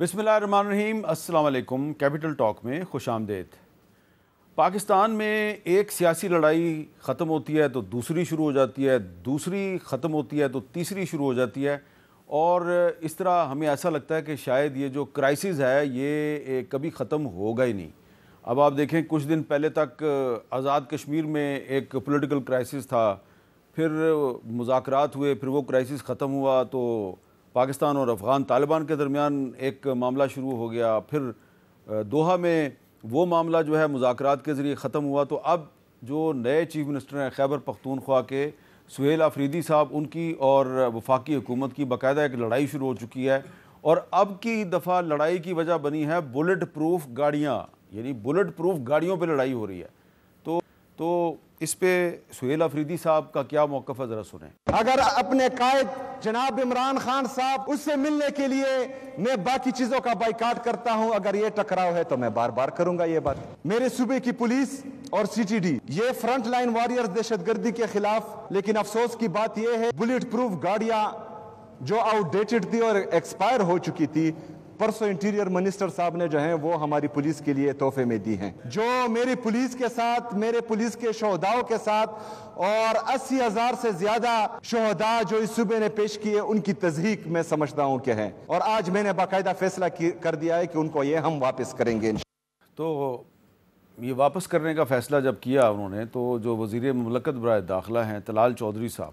بسم اللہ الرحمن الرحیم، السلام علیکم۔ کیپٹل ٹاک میں خوش آمدید۔ پاکستان میں ایک سیاسی لڑائی ختم ہوتی ہے تو دوسری شروع ہو جاتی ہے، دوسری ختم ہوتی ہے تو تیسری شروع ہو جاتی ہے، اور اس طرح ہمیں ایسا لگتا ہے کہ شاید یہ جو کرائسس ہے یہ کبھی ختم ہوگا ہی نہیں۔ اب آپ دیکھیں، کچھ دن پہلے تک آزاد کشمیر میں ایک پولیٹیکل کرائسس تھا، پھر مذاکرات ہوئے، پھر وہ کرائسس ختم ہوا تو پاکستان اور افغان طالبان کے درمیان ایک معاملہ شروع ہو گیا، پھر دوحہ میں وہ معاملہ جو ہے مذاکرات کے ذریعے ختم ہوا۔ تو اب جو نئے چیف منسٹر ہیں خیبر پختونخوا کے سہیل آفریدی صاحب، ان کی اور وفاقی حکومت کی باقاعدہ ایک لڑائی شروع ہو چکی ہے، اور اب کی دفعہ لڑائی کی وجہ بنی ہے بلٹ پروف گاڑیاں، یعنی بلٹ پروف گاڑیوں پہ لڑائی ہو رہی ہے۔ تو اس پہ سہیل آفریدی صاحب کا کیا موقف ہے، ذرا سنیں۔ اگر اپنے قائد جناب عمران خان صاحب اس سے ملنے کے لیے میں باقی چیزوں کا بائیکاٹ کرتا ہوں، اگر یہ ٹکراؤ ہے تو میں بار بار کروں گا یہ بات۔ میرے صوبے کی پولیس اور سی ٹی ڈی یہ فرنٹ لائن وارئرز دہشت گردی کے خلاف، لیکن افسوس کی بات یہ ہے بلٹ پروف گاڑیاں جو آؤٹ ڈیٹڈ تھی اور ایکسپائر ہو چکی تھی، پرسوں انٹیریئر منسٹر صاحب نے جو ہیں وہ ہماری پولیس کے لیے تحفے میں دی ہیں، جو میری پولیس کے ساتھ، میرے پولیس کے شہداؤں کے ساتھ، اور 80,000 سے زیادہ شہداء جو اس صوبے نے پیش کیے، ان کی تضحیق میں سمجھتا ہوں کہ ہے، اور آج میں نے باقاعدہ فیصلہ کر دیا ہے کہ ان کو یہ ہم واپس کریں گے۔ تو یہ واپس کرنے کا فیصلہ جب کیا انہوں نے، تو جو وزیر مملکت برائے داخلہ ہیں طلال چودھری صاحب،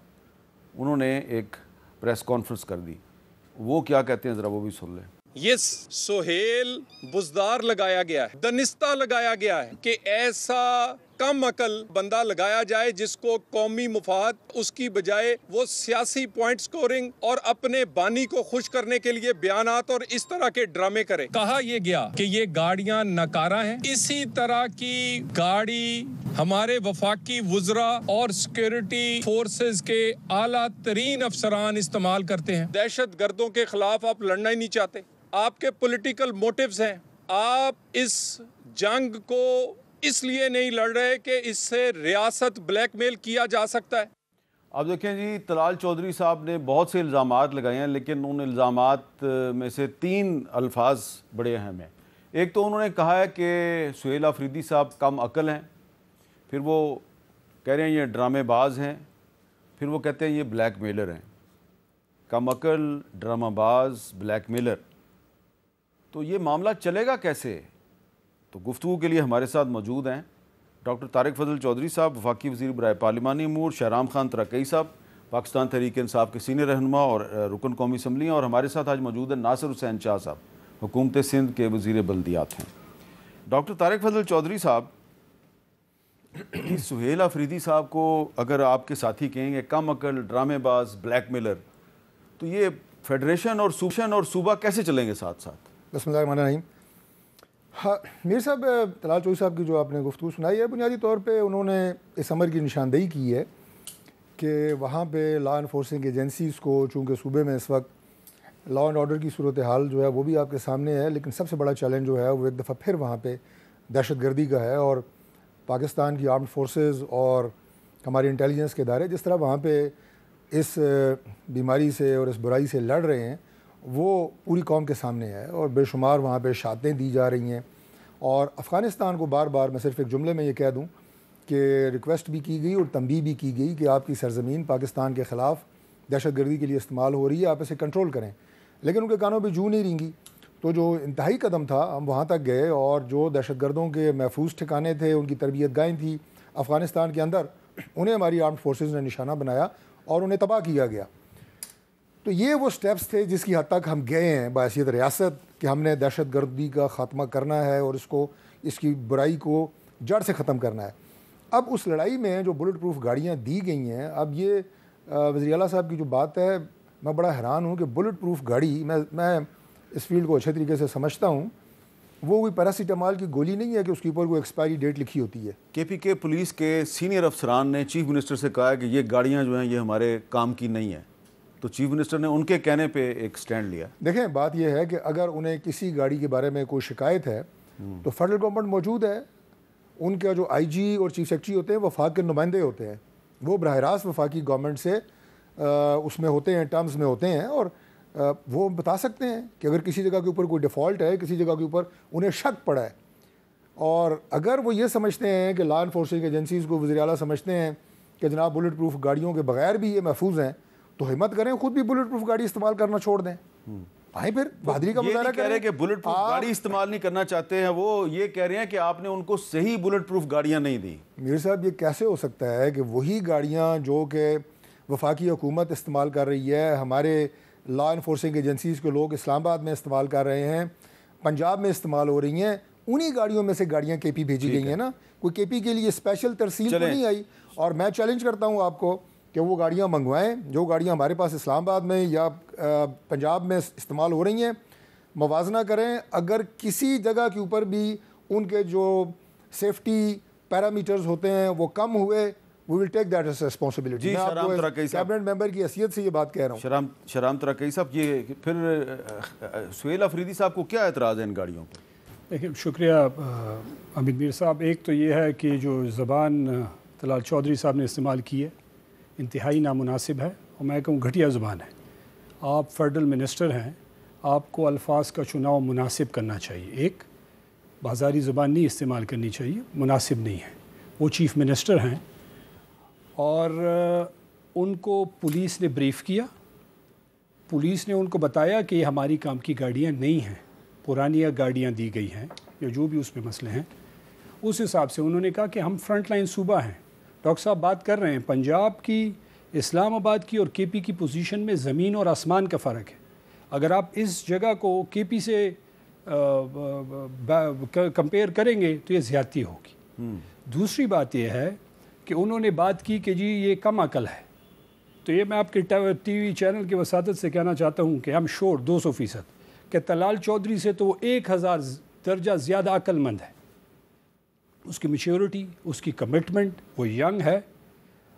انہوں نے ایک پریس کانفرنس کر دی۔ وہ کیا کہتے ہیں ذرا وہ بھی سن لیں۔ یہ سہیل بزدار لگایا گیا ہے، دنستہ لگایا گیا ہے کہ ایسا کم عقل بندہ لگایا جائے جس کو قومی مفاد، اس کی بجائے وہ سیاسی پوائنٹ سکورنگ اور اپنے بانی کو خوش کرنے کے لیے بیانات اور اس طرح کے ڈرامے کرے۔ کہا یہ گیا کہ یہ گاڑیاں ناکارہ ہیں، اسی طرح کی گاڑی ہمارے وفاقی وزراء اور سیکورٹی فورسز کے اعلیٰ ترین افسران استعمال کرتے ہیں۔ دہشت گردوں کے خلاف آپ لڑنا ہی نہیں چاہتے، آپ کے پولیٹیکل موٹیوز ہیں، آپ اس جنگ کو اس لیے نہیں لڑ رہے کہ اس سے ریاست بلیک میل کیا جا سکتا ہے۔ اب دیکھیں جی، طلال چودھری صاحب نے بہت سے الزامات لگائے ہیں، لیکن ان الزامات میں سے 3 الفاظ بڑے اہم ہیں۔ ایک تو انہوں نے کہا ہے کہ سہیل آفریدی صاحب کم عقل ہیں، پھر وہ کہہ رہے ہیں یہ ڈرامے باز ہیں، پھر وہ کہتے ہیں یہ بلیک میلر ہیں۔ کم عقل، ڈرامہ باز، بلیک میلر، تو یہ معاملہ چلے گا کیسے؟ تو گفتگو کے لیے ہمارے ساتھ موجود ہیں ڈاکٹر طارق فضل چودھری صاحب، وفاقی وزیر برائے پارلیمانی امور، شہرام خان ترکئی صاحب، پاکستان تحریک انصاف کے سینئر رہنما اور رکن قومی اسمبلی ہیں، اور ہمارے ساتھ آج موجود ہیں ناصر حسین شاہ صاحب، حکومت سندھ کے وزیر بلدیات ہیں۔ ڈاکٹر طارق فضل چودھری صاحب، سہیل آفریدی صاحب کو اگر آپ کے ساتھی کہیں گے کم عقل، ڈرامے باز، بلیک میلر، تو یہ فیڈریشن اور صوبہ کیسے چلیں گے ساتھ ساتھ؟ بسم اللہ الرحمن الرحیم۔ ہاں میر صاحب، طلال چودھری صاحب کی جو آپ نے گفتگو سنائی ہے، بنیادی طور پہ انہوں نے اس امر کی نشاندہی کی ہے کہ وہاں پہ لا انفورسنگ ایجنسیز کو، چونکہ صوبے میں اس وقت لا اینڈ آرڈر کی صورتحال جو ہے وہ بھی آپ کے سامنے ہے، لیکن سب سے بڑا چیلنج جو ہے وہ ایک دفعہ پھر وہاں پہ دہشت گردی کا ہے، اور پاکستان کی آرمڈ فورسز اور ہماری انٹیلیجنس کے ادارے جس طرح وہاں پہ اس بیماری سے اور اس برائی سے لڑ رہے ہیں، وہ پوری قوم کے سامنے ہے، اور بے شمار وہاں پہ شہادتیں دی جا رہی ہیں۔ اور افغانستان کو بار بار میں صرف ایک جملے میں یہ کہہ دوں کہ ریکویسٹ بھی کی گئی اور تنبیہ بھی کی گئی کہ آپ کی سرزمین پاکستان کے خلاف دہشت گردی کے لیے استعمال ہو رہی ہے، آپ اسے کنٹرول کریں، لیکن ان کے کانوں پہ جو نہیں رینگی۔ تو جو انتہائی قدم تھا، ہم وہاں تک گئے، اور جو دہشت گردوں کے محفوظ ٹھکانے تھے، ان کی تربیت گاہیں تھیں افغانستان کے اندر، انہیں ہماری آرمڈ فورسز نے نشانہ بنایا اور انہیں تباہ کیا گیا۔ تو یہ وہ سٹیپس تھے جس کی حد تک ہم گئے ہیں بحیثیت ریاست کہ ہم نے دہشت گردی کا خاتمہ کرنا ہے اور اس کی برائی کو جڑ سے ختم کرنا ہے۔ اب اس لڑائی میں جو بلٹ پروف گاڑیاں دی گئی ہیں، اب یہ وزیر اعلیٰ صاحب کی جو بات ہے، میں بڑا حیران ہوں کہ بلٹ پروف گاڑی، میں اس فیلڈ کو اچھے طریقے سے سمجھتا ہوں، وہ کوئی پیراسیٹامال کی گولی نہیں ہے کہ اس کے اوپر کوئی ایکسپائری ڈیٹ لکھی ہوتی ہے۔ کے پی کے پولیس کے سینئر افسران نے چیف منسٹر سے کہا ہے کہ یہ گاڑیاں جو ہیں یہ ہمارے کام کی نہیں ہیں، تو چیف منسٹر نے ان کے کہنے پہ ایک سٹینڈ لیا۔ دیکھیں، بات یہ ہے کہ اگر انہیں کسی گاڑی کے بارے میں کوئی شکایت ہے تو فیڈرل گورنمنٹ موجود ہے، ان کا جو آئی جی اور چیف سیکرٹری ہوتے ہیں وفاق کے نمائندے ہوتے ہیں، وہ براہ راست وفاقی گورنمنٹ سے اس میں ہوتے ہیں، ٹرمز میں ہوتے ہیں، اور وہ بتا سکتے ہیں کہ اگر کسی جگہ کے اوپر کوئی ڈیفالٹ ہے, کسی جگہ کے اوپر انہیں شک پڑا ہے, اور اگر وہ یہ سمجھتے ہیں کہ لا انفورسنگ ایجنسیز کو وزیر اعلیٰ سمجھتے ہیں کہ جناب بلٹ پروف گاڑیوں کے بغیر بھی یہ محفوظ ہیں, تو ہمت کریں خود بھی بلٹ پروف گاڑی استعمال کرنا چھوڑ دیں. آئیں پھر بہادری کا مظاہرہ کہہ رہے ہیں کہ بلٹ پروف گاڑی استعمال نہیں کرنا چاہتے ہیں, وہ یہ کہہ رہے ہیں کہ آپ نے ان کو صحیح بلٹ پروف گاڑیاں نہیں دی. میر صاحب یہ کیسے ہو سکتا ہے کہ وہی گاڑیاں جو کہ وفاقی حکومت استعمال کر رہی ہے, ہمارے لا انفورسنگ ایجنسیز کے لوگ اسلام آباد میں استعمال کر رہے ہیں, پنجاب میں استعمال ہو رہی ہیں, انہی گاڑیوں میں سے گاڑیاں کے پی بھیجی گئی ہیں نا, کوئی کے پی کے لیے اسپیشل ترسیل تو نہیں آئی. اور میں چیلنج کرتا ہوں آپ کو کہ وہ گاڑیاں منگوائیں جو گاڑیاں ہمارے پاس اسلام آباد میں یا پنجاب میں استعمال ہو رہی ہیں, موازنہ کریں. اگر کسی جگہ کے اوپر بھی ان کے جو سیفٹی پیرامیٹرز ہوتے ہیں وہ کم ہوئے, we will take that as responsibility. جی شرام ترکی صاحب, کیبنٹ ممبر کی حیثیت سے یہ بات کہہ رہا ہوں. شرام ترکی صاحب, یہ پھر سہیل افریدی صاحب کو کیا اعتراض ہے ان گاڑیوں پر؟ دیکھیں شکریہ حمید میر صاحب. ایک تو یہ ہے کہ جو زبان طلال چودھری صاحب نے استعمال کی ہے انتہائی نامناسب ہے, اور میں کہوں گھٹیا زبان ہے. آپ فیڈرل منسٹر ہیں, آپ کو الفاظ کا چناؤ مناسب کرنا چاہیے. ایک بازاری زبان نہیں استعمال کرنی چاہیے, مناسب نہیں ہے. وہ چیف منسٹر ہیں اور ان کو پولیس نے بریف کیا, پولیس نے ان کو بتایا کہ یہ ہماری کام کی گاڑیاں نہیں ہیں, پرانی گاڑیاں دی گئی ہیں یا جو بھی اس میں مسئلے ہیں. اس حساب سے انہوں نے کہا کہ ہم فرنٹ لائن صوبہ ہیں. ڈاکٹر صاحب بات کر رہے ہیں پنجاب کی, اسلام آباد کی اور کے پی کی پوزیشن میں زمین اور آسمان کا فرق ہے. اگر آپ اس جگہ کو کے پی سے کمپیئر کریں گے تو یہ زیادتی ہوگی. دوسری بات یہ ہے کہ انہوں نے بات کی کہ جی یہ کم عقل ہے, تو یہ میں آپ کے ٹی وی چینل کی وساطت سے کہنا چاہتا ہوں کہ ہم شور 200% کہ طلال چودھری سے تو وہ 1000 درجہ زیادہ عقل مند ہے. اس کی میچیورٹی, اس کی کمٹمنٹ, وہ ینگ ہے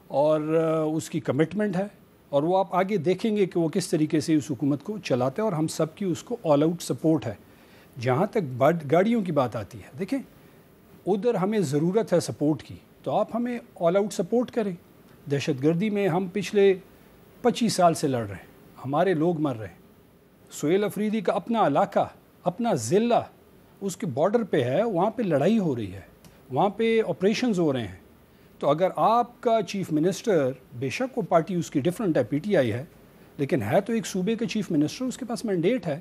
اور اس کی کمٹمنٹ ہے, اور وہ آپ آگے دیکھیں گے کہ وہ کس طریقے سے اس حکومت کو چلاتے ہیں, اور ہم سب کی اس کو آل آؤٹ سپورٹ ہے. جہاں تک گاڑیوں کی بات آتی ہے, دیکھیں ادھر ہمیں ضرورت ہے سپورٹ کی, تو آپ ہمیں آل آؤٹ سپورٹ کریں. دہشت گردی میں ہم پچھلے 25 سال سے لڑ رہے ہیں, ہمارے لوگ مر رہے ہیں. سہیل افریدی کا اپنا علاقہ, اپنا ضلع اس کے بارڈر پہ ہے, وہاں پہ لڑائی ہو رہی ہے, وہاں پہ آپریشنز ہو رہے ہیں. تو اگر آپ کا چیف منسٹر, بے شک وہ پارٹی اس کی ڈیفرنٹ ہے, پی ٹی آئی ہے, لیکن ہے تو ایک صوبے کا چیف منسٹر, اس کے پاس مینڈیٹ ہے,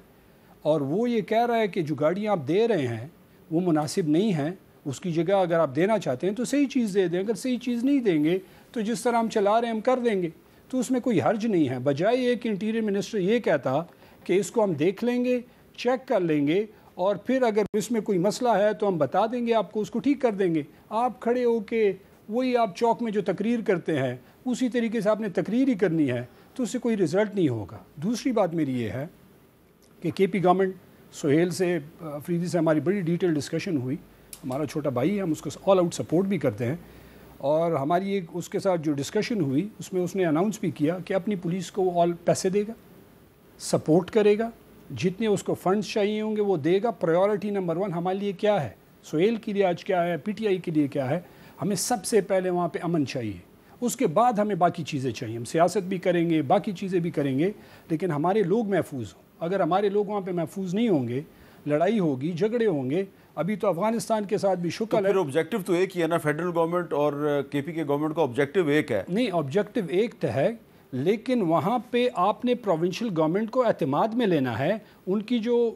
اور وہ یہ کہہ رہا ہے کہ جو گاڑیاں آپ دے رہے ہیں وہ مناسب نہیں ہیں, اس کی جگہ اگر آپ دینا چاہتے ہیں تو صحیح چیز دے دیں. اگر صحیح چیز نہیں دیں گے تو جس طرح ہم چلا رہے ہیں ہم کر دیں گے, تو اس میں کوئی حرج نہیں ہے. بجائے یہ کہ انٹیریئر منسٹر یہ کہتا کہ اس کو ہم دیکھ لیں گے, چیک کر لیں گے, اور پھر اگر اس میں کوئی مسئلہ ہے تو ہم بتا دیں گے آپ کو, اس کو ٹھیک کر دیں گے. آپ کھڑے ہو کے وہی آپ چوک میں جو تقریر کرتے ہیں اسی طریقے سے آپ نے تقریر ہی کرنی ہے, تو اس سے کوئی رزلٹ نہیں ہوگا. دوسری بات میری یہ ہے کہ کے پی گورنمنٹ, سہیل سے, افریدی سے ہماری بڑی ڈیٹیل ڈسکشن ہوئی. ہمارا چھوٹا بھائی ہے, ہم اس کو آل آؤٹ سپورٹ بھی کرتے ہیں, اور ہماری ایک اس کے ساتھ جو ڈسکشن ہوئی اس میں اس نے اناؤنس بھی کیا کہ اپنی پولیس کو وہ آل پیسے دے گا, سپورٹ کرے گا, جتنے اس کو فنڈز چاہیے ہوں گے وہ دے گا. پرائیورٹی نمبر 1 ہمارے لیے کیا ہے, سہیل کے لیے آج کیا ہے, پی ٹی آئی کے لیے کیا ہے, ہمیں سب سے پہلے وہاں پہ امن چاہیے, اس کے بعد ہمیں باقی چیزیں چاہیے. ہم سیاست بھی کریں گے, باقی چیزیں بھی کریں گے, لیکن ہمارے لوگ محفوظ ہوں. اگر ہمارے لوگ وہاں پہ محفوظ نہیں ہوں گے, لڑائی ہوگی, جھگڑے ہوں گے. ابھی تو افغانستان کے ساتھ بھی شکل ہے. پھر آبجیکٹو تو ایک ہی ہے نا, فیڈرل گورنمنٹ اور کے پی کے گورنمنٹ کا آبجیکٹو ایک ہے. نہیں, آبجیکٹو ایک ہے, لیکن وہاں پہ آپ نے پروونشل گورنمنٹ کو اعتماد میں لینا ہے. ان کی جو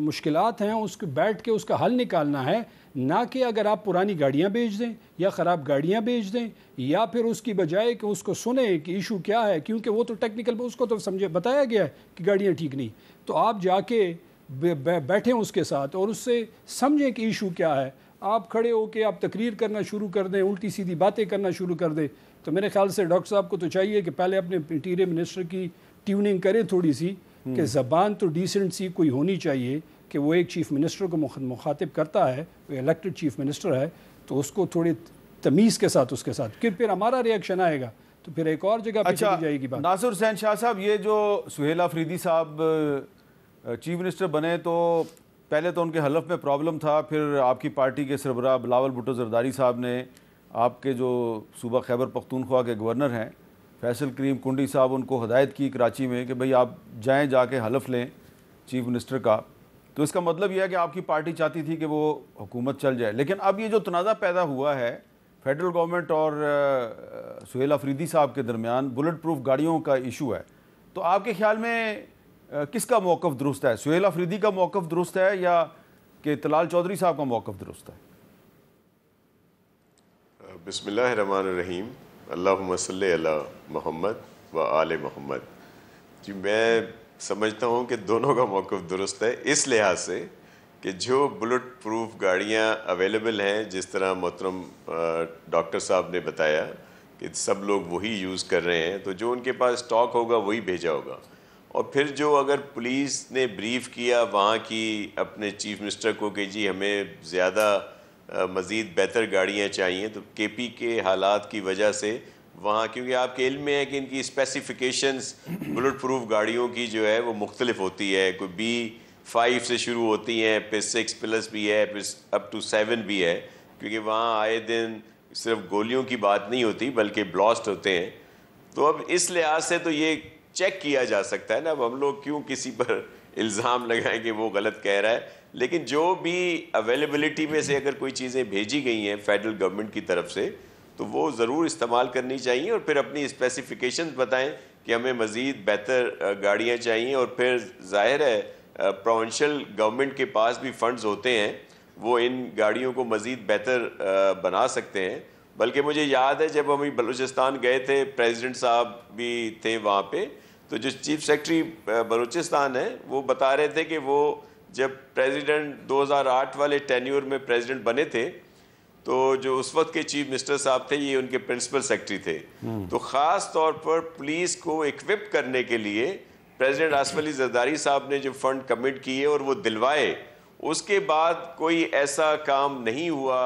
مشکلات ہیں اس کو بیٹھ کے اس کا حل نکالنا ہے, نہ کہ اگر آپ پرانی گاڑیاں بیچ دیں یا خراب گاڑیاں بیچ دیں, یا پھر اس کی بجائے کہ اس کو سنیں کہ ایشو کیا ہے, کیونکہ وہ تو ٹیکنیکل, اس کو تو سمجھے بتایا گیا ہے کہ گاڑیاں ٹھیک نہیں, تو آپ جا کے بیٹھیں اس کے ساتھ اور اس سے سمجھیں کہ ایشو کیا ہے. آپ کھڑے ہو کے آپ تقریر کرنا شروع کر دیں, الٹی سیدھی باتیں کرنا شروع کر دیں, تو میرے خیال سے ڈاکٹر صاحب کو تو چاہیے کہ پہلے اپنے انٹیریئر منسٹر کی ٹیوننگ کریں تھوڑی سی, کہ زبان تو ڈیسنٹ سی کوئی ہونی چاہیے, کہ وہ ایک چیف منسٹر کو مخاطب کرتا ہے, وہ الیکٹڈ چیف منسٹر ہے, تو اس کو تھوڑی تمیز کے ساتھ اس کے ساتھ, کہ پھر ہمارا ریئیکشن آئے گا تو پھر ایک اور جگہ پہ چلی جائے گی بات. ناصر حسین شاہ صاحب, یہ جو سہیل افریدی صاحب چیف منسٹر بنے تو پہلے تو ان کے حلف میں پرابلم تھا, پھر آپ کی پارٹی کے سربراہ بلاول بھٹو زرداری صاحب نے, آپ کے جو صوبہ خیبر پختونخوا کے گورنر ہیں فیصل کریم کنڈی صاحب, ان کو ہدایت کی کراچی میں کہ بھئی آپ جائیں جا کے حلف لیں چیف منسٹر کا، تو اس کا مطلب یہ ہے کہ آپ کی پارٹی چاہتی تھی کہ وہ حکومت چل جائے. لیکن اب یہ جو تنازع پیدا ہوا ہے فیڈرل گورنمنٹ اور سہیل آفریدی صاحب کے درمیان، بلٹ پروف گاڑیوں کا ایشو ہے، تو آپ کے خیال میں کس کا موقف درست ہے؟ سہیل آفریدی کا موقف درست ہے یا کہ طلال چودھری صاحب کا موقف درست ہے؟ بسم اللہ الرحمن الرحیم. اللہم صلی علی محمد و آل محمد. جی میں سمجھتا ہوں کہ دونوں کا موقف درست ہے، اس لحاظ سے کہ جو بلٹ پروف گاڑیاں اویلیبل ہیں، جس طرح محترم ڈاکٹر صاحب نے بتایا کہ سب لوگ وہی یوز کر رہے ہیں، تو جو ان کے پاس اسٹاک ہوگا وہی بھیجا ہوگا. اور پھر جو اگر پولیس نے بریف کیا وہاں کی اپنے چیف منسٹر کو کہ جی ہمیں زیادہ مزید بہتر گاڑیاں چاہیے، تو کے پی کے حالات کی وجہ سے وہاں، کیونکہ آپ کے علم میں ہے کہ ان کی اسپیسیفکیشنز بلٹ پروف گاڑیوں کی جو ہے وہ مختلف ہوتی ہے، کوئی B5 سے شروع ہوتی ہیں، پھر 6+ بھی ہے، پھر اپ ٹو 7 بھی ہے، کیونکہ وہاں آئے دن صرف گولیوں کی بات نہیں ہوتی بلکہ بلاسٹ ہوتے ہیں. تو اب اس لحاظ سے تو یہ چیک کیا جا سکتا ہے نا. اب ہم لوگ کیوں کسی پر الزام لگائیں کہ وہ غلط کہہ رہا ہے، لیکن جو بھی اویلیبلٹی میں سے اگر کوئی چیزیں بھیجی گئی ہیں فیڈرل گورنمنٹ کی طرف سے تو وہ ضرور استعمال کرنی چاہیے، اور پھر اپنی اسپیسیفکیشنز بتائیں کہ ہمیں مزید بہتر گاڑیاں چاہیے. اور پھر ظاہر ہے پروونشل گورنمنٹ کے پاس بھی فنڈز ہوتے ہیں، وہ ان گاڑیوں کو مزید بہتر بنا سکتے ہیں. بلکہ مجھے یاد ہے جب ہم بلوچستان گئے تھے، پریزیڈنٹ صاحب بھی تھے وہاں پہ، تو جو چیف سیکرٹری بلوچستان ہے وہ بتا رہے تھے کہ وہ جب پریزیڈنٹ 2008 والے ٹینیور میں پریزیڈنٹ بنے تھے، تو جو اس وقت کے چیف منسٹر صاحب تھے یہ ان کے پرنسپل سیکرٹری تھے، تو خاص طور پر پولیس کو ایکوپ کرنے کے لیے پریزیڈنٹ آصف علی زرداری صاحب نے جو فنڈ کمٹ کیے اور وہ دلوائے، اس کے بعد کوئی ایسا کام نہیں ہوا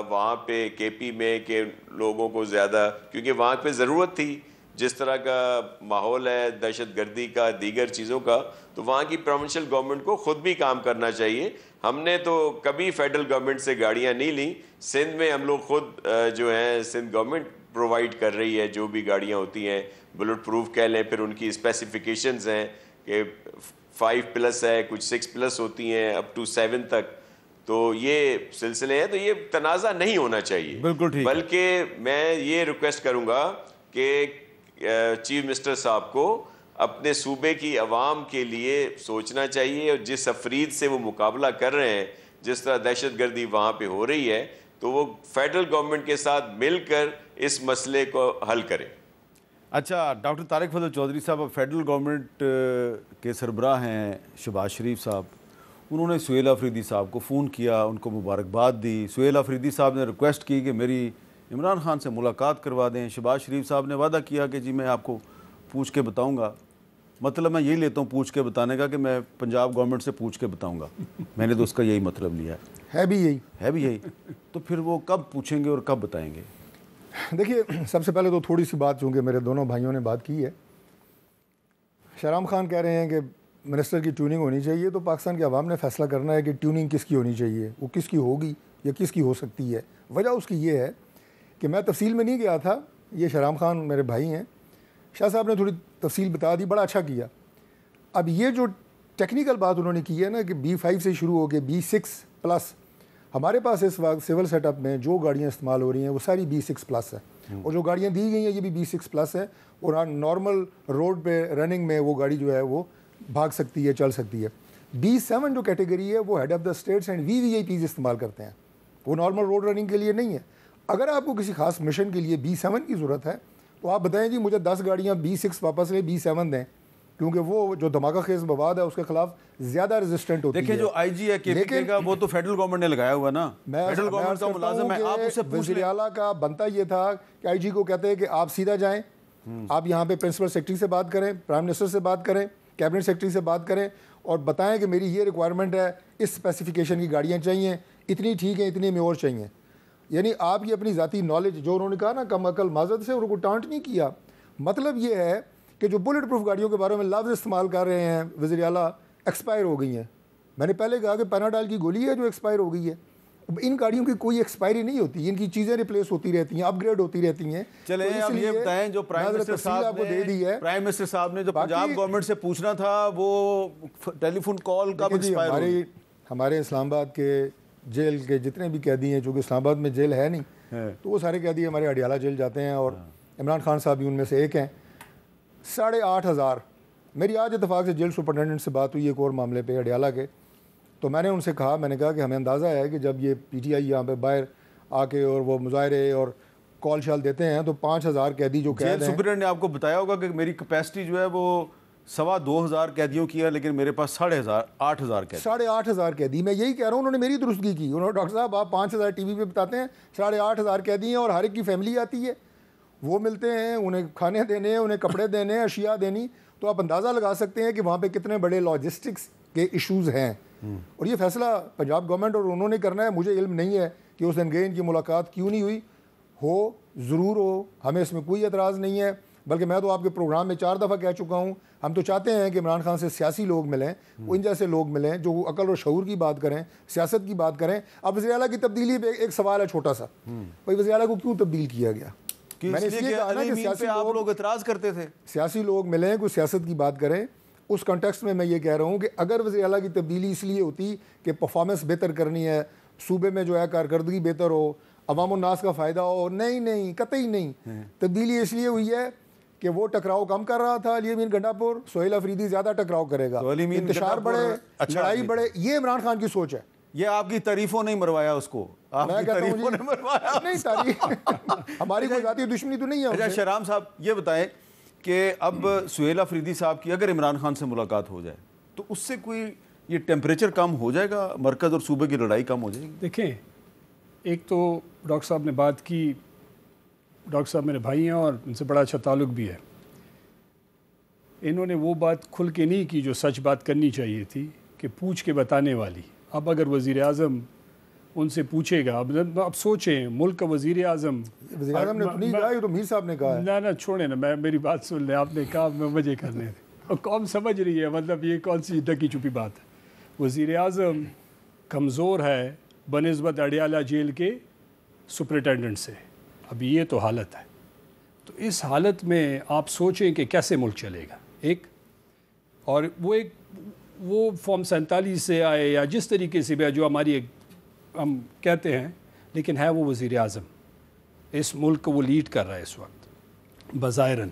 وہاں پہ کے پی میں کہ لوگوں کو زیادہ، کیونکہ وہاں پہ ضرورت تھی، جس طرح کا ماحول ہے دہشت گردی کا، دیگر چیزوں کا، تو وہاں کی پروونشل گورنمنٹ کو خود بھی کام کرنا چاہیے. ہم نے تو کبھی فیڈرل گورنمنٹ سے گاڑیاں نہیں لیں، سندھ میں ہم لوگ خود جو ہیں سندھ گورنمنٹ پرووائڈ کر رہی ہے جو بھی گاڑیاں ہوتی ہیں، بلٹ پروف کہہ لیں، پھر ان کی اسپیسیفکیشنز ہیں کہ 5+ ہے، کچھ 6+ ہوتی ہیں اپ ٹو 7 تک. تو یہ سلسلے ہیں، تو یہ تنازع نہیں ہونا چاہیے. بالکل ٹھیک. بلکہ میں یہ ریکویسٹ کروں گا کہ چیف منسٹر صاحب کو اپنے صوبے کی عوام کے لیے سوچنا چاہیے، اور جس افرید سے وہ مقابلہ کر رہے ہیں، جس طرح دہشت گردی وہاں پہ ہو رہی ہے، تو وہ فیڈرل گورنمنٹ کے ساتھ مل کر اس مسئلے کو حل کریں. اچھا ڈاکٹر طارق فضل چودھری صاحب، اب فیڈرل گورنمنٹ کے سربراہ ہیں شہباز شریف صاحب، انہوں نے سہیل آفریدی صاحب کو فون کیا، ان کو مبارکباد دی. سہیل آفریدی صاحب نے ریکویسٹ کی کہ میری عمران خان سے ملاقات کروا دیں. شہباز شریف صاحب نے وعدہ کیا کہ جی میں آپ کو پوچھ کے بتاؤں گا. مطلب میں یہی لیتا ہوں پوچھ کے بتانے کا کہ میں پنجاب گورنمنٹ سے پوچھ کے بتاؤں گا. میں نے تو اس کا یہی مطلب لیا ہے بھی یہی. تو پھر وہ کب پوچھیں گے اور کب بتائیں گے؟ دیکھیے سب سے پہلے تو تھوڑی سی بات، چونکہ میرے دونوں بھائیوں نے بات کی ہے، شہرام خان کہہ رہے ہیں کہ منسٹر کی ٹیوننگ ہونی چاہیے، تو پاکستان کی عوام نے فیصلہ کرنا ہے کہ ٹیوننگ کس کی ہونی چاہیے، وہ کس کی ہوگی یا کس کی ہو سکتی ہے. وجہ اس کی یہ ہے کہ میں تفصیل میں نہیں گیا تھا، یہ شہرام خان میرے بھائی ہیں، شاہ صاحب نے تھوڑی تفصیل بتا دی، بڑا اچھا کیا. اب یہ جو ٹیکنیکل بات انہوں نے کی ہے نا کہ B5 سے شروع ہو کے B6+، ہمارے پاس اس وقت سول سیٹ اپ میں جو گاڑیاں استعمال ہو رہی ہیں وہ ساری B6+ ہے، اور جو گاڑیاں دی گئی ہیں یہ بھی B6+ ہے، اور نارمل روڈ پہ رننگ میں وہ گاڑی جو ہے وہ بھاگ سکتی ہے، چل سکتی ہے. B7 جو کیٹیگری ہے وہ head of the states and VVIPs استعمال کرتے ہیں، وہ نارمل روڈ رننگ کے لیے نہیں ہے. اگر آپ کو کسی خاص مشن کے لیے B7 کی ضرورت ہے تو آپ بتائیں جی مجھے 10 گاڑیاں B6 واپس لیں، B7 دیں، کیونکہ وہ جو دھماکہ خیز مواد ہے اس کے خلاف زیادہ ریزسٹنٹ ہوتی ہے. دیکھیں جو آئی جی ہے کے کا وہ تو فیڈرل گورنمنٹ نے لگایا ہوا نا، فیڈرل گورنمنٹ کا ملازم ہے. آپ اسے پوچھ وزیر اعلیٰ کا بنتا یہ تھا کہ آئی جی کو کہتے ہیں کہ آپ سیدھا جائیں، آپ یہاں پہ پرنسپل سیکرٹری سے بات کریں، پرائم منسٹر سے بات کریں، کیبنٹ سیکرٹری سے بات کریں، اور بتائیں کہ میری یہ ریکوائرمنٹ ہے، اس اسپیسیفکیشن کی گاڑیاں چاہیے، اتنی ٹھیک ہیں، اتنے میں اور چاہیے. یعنی آپ کی اپنی ذاتی نالج، جو انہوں نے کہا نا کم عقل معذرت سے ان کو ٹانٹ نہیں کیا. مطلب یہ ہے کہ جو بلٹ پروف گاڑیوں کے بارے میں لفظ استعمال کر رہے ہیں وزیر اعلیٰ، ایکسپائر ہو گئی ہیں. میں نے پہلے کہا کہ پیناڈال کی گولی ہے جو ایکسپائر ہو گئی ہے، ان گاڑیوں کی کوئی ایکسپائری نہیں ہوتی, ان کی چیزیں ریپلیس ہوتی رہتی ہیں, اپ گریڈ ہوتی رہتی ہیں. چلیں اب یہ بتائیں, جو پرائم منسٹر صاحب نے جو پنجاب گورنمنٹ سے پوچھنا تھا وہ ٹیلی فون کال کب ایکسپائر ہوئی؟ ہمارے اسلام آباد کے جیل کے جتنے بھی قیدی ہیں, چونکہ اسلام آباد میں جیل ہے نہیں, تو وہ سارے قیدی ہمارے اڈیالہ جیل جاتے ہیں, اور عمران خان صاحب بھی ان میں سے ایک ہیں. 8,500 میری آج اتفاق سے جیل سپرنٹینڈنٹ سے بات ہوئی ایک اور معاملے پہ اڈیالہ کے, تو میں نے ان سے کہا, میں نے کہا کہ ہمیں اندازہ ہے کہ جب یہ پی ٹی آئی یہاں پہ باہر آ کے اور وہ مظاہرے اور کال شال دیتے ہیں تو 5,000 قیدی جو قید ہیں. جیل سپرنٹینڈنٹ نے آپ کو بتایا ہوگا کہ میری کیپیسٹی جو ہے وہ 2,2500 قیدیوں کی ہے, لیکن میرے پاس 8,500 قیدی. 8,500 قیدی, میں یہی کہہ رہا ہوں, انہوں نے میری درستگی کی. انہوں نے ڈاکٹر صاحب آپ 5,000 ٹی وی پہ بتاتے ہیں, 8,500 قیدی ہیں اور ہر ایک کی فیملی آتی ہے, وہ ملتے ہیں, انہیں کھانے دینے, انہیں کپڑے دینے, اشیاء دینی, تو آپ اندازہ لگا سکتے ہیں کہ وہاں پہ کتنے بڑے لاجسٹکس کے ایشوز ہیں. اور یہ فیصلہ پنجاب گورنمنٹ اور انہوں نے کرنا ہے. مجھے علم نہیں ہے کہ اس دن گئے ان کی ملاقات کیوں نہیں ہوئی, ہو ضرور ہو, ہمیں اس میں کوئی اعتراض نہیں ہے, بلکہ میں تو آپ کے پروگرام میں 4 دفعہ کہہ چکا ہوں, ہم تو چاہتے ہیں کہ عمران خان سے سیاسی لوگ ملیں, ان جیسے لوگ ملیں جو عقل اور شعور کی بات کریں, سیاست کی بات کریں. اب وزیر اعلیٰ کی تبدیلی پہ ایک سوال ہے چھوٹا سا, بھائی وزیر اعلیٰ کو کیوں تبدیل کیا گیا؟ میں نے اس لیے کہا نا کہ سیاسی لوگ اعتراض کرتے تھے, سیاسی لوگ ملیں, کوئی سیاست کی بات کریں. اس کنٹیکسٹ میں یہ کہہ رہا ہوں کہ اگر وزیر اعلیٰ کی تبدیلی اس لیے ہوتی کہ پرفارمنس بہتر کرنی ہے, صوبے میں جو ہے کارکردگی بہتر ہو, عوام الناس کا فائدہ ہو, نہیں قطعی نہیں. تبدیلی اس لیے ہوئی ہے کہ وہ ٹکراؤ کم کر رہا تھا علی امین گنڈاپور, سہیل افریدی زیادہ ٹکراؤ کرے گا, انتشار بڑھے, لڑائی بڑھے. یہ عمران خان کی سوچ ہے. یہ آپ کی تعریفوں نہیں مروایا اس کو, آپ کی تعریفوں نے مروایا. نہیں تعریف ہماری کوئی ذاتی دشمنی تو نہیں ہے. اچھا شہرام صاحب یہ بتائیں کہ اب سہیل افریدی صاحب کی اگر عمران خان سے ملاقات ہو جائے تو اس سے کوئی یہ ٹیمپریچر کم ہو جائے گا, مرکز اور صوبے کی لڑائی کم ہو جائے گی؟ دیکھیں, ایک تو ڈاکٹر صاحب نے بات کی, ڈاکٹر صاحب میرے بھائی ہیں اور ان سے بڑا اچھا تعلق بھی ہے. انہوں نے وہ بات کھل کے نہیں کی جو سچ بات کرنی چاہیے تھی کہ پوچھ کے بتانے والی. اب اگر وزیر اعظم ان سے پوچھے گا, اب سوچیں ملک کا وزیر اعظم نے تو نہیں کہا, یہ تو میر صاحب نے کہا ہے. نہ چھوڑیں نا, میں میری بات سن لیں, آپ نے کہا میں مزے کرنے تھے, اور قوم سمجھ رہی ہے, مطلب یہ کون سی ڈکی چھپی بات ہے. وزیر اعظم کمزور ہے بنسبت اڈیالہ جیل کے سپرنٹینڈنٹ سے. اب یہ تو حالت ہے, تو اس حالت میں آپ سوچیں کہ کیسے ملک چلے گا. ایک اور وہ فارم 47 سے آئے یا جس طریقے سے بھی جو ہماری ہم کہتے ہیں, لیکن ہے وہ وزیر اعظم, اس ملک کو وہ لیڈ کر رہا ہے اس وقت بظاہراً.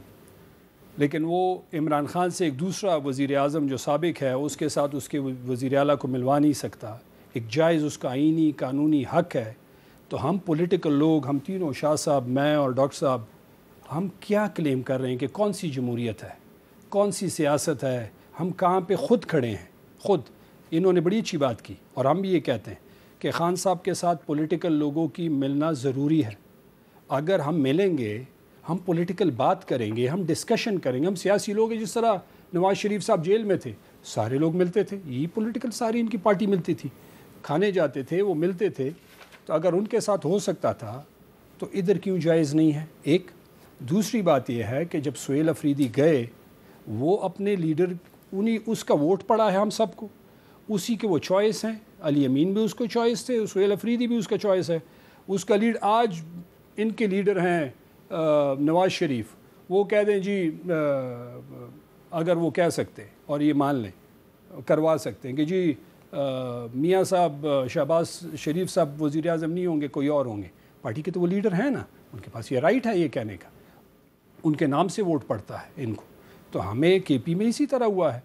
لیکن وہ عمران خان سے ایک دوسرا وزیر اعظم جو سابق ہے اس کے ساتھ اس کے وزیر اعلیٰ کو ملوا نہیں سکتا. ایک جائز اس کا آئینی قانونی حق ہے. تو ہم پولیٹیکل لوگ, ہم تینوں, شاہ صاحب, میں اور ڈاکٹر صاحب, ہم کیا کلیم کر رہے ہیں کہ کون سی جمہوریت ہے, کون سی سیاست ہے, ہم کہاں پہ خود کھڑے ہیں. خود انہوں نے بڑی اچھی بات کی, اور ہم بھی یہ کہتے ہیں کہ خان صاحب کے ساتھ پولیٹیکل لوگوں کی ملنا ضروری ہے. اگر ہم ملیں گے, ہم پولیٹیکل بات کریں گے, ہم ڈسکشن کریں گے. ہم سیاسی لوگ ہیں, جس طرح نواز شریف صاحب جیل میں تھے, سارے لوگ ملتے تھے, یہی پولیٹیکل ساری ان کی پارٹی ملتی تھی, کھانے جاتے تھے, وہ ملتے تھے. تو اگر ان کے ساتھ ہو سکتا تھا تو ادھر کیوں جائز نہیں ہے. ایک دوسری بات یہ ہے کہ جب سہیل افریدی گئے, وہ اپنے لیڈر, انہیں اس کا ووٹ پڑا ہے ہم سب کو, اسی کے وہ چوائس ہیں. علی امین بھی اس کو چوائس تھے, سہیل افریدی بھی اس کا چوائس ہے. اس کا لیڈ آج ان کے لیڈر ہیں نواز شریف, وہ کہہ دیں جی, اگر وہ کہہ سکتے اور یہ مان لیں, کروا سکتے ہیں کہ جی میاں صاحب شہباز شریف صاحب وزیر اعظم نہیں ہوں گے, کوئی اور ہوں گے. پارٹی کے تو وہ لیڈر ہیں نا, ان کے پاس یہ رائٹ ہے یہ کہنے کا, ان کے نام سے ووٹ پڑتا ہے ان کو. تو ہمیں کے پی میں اسی طرح ہوا ہے.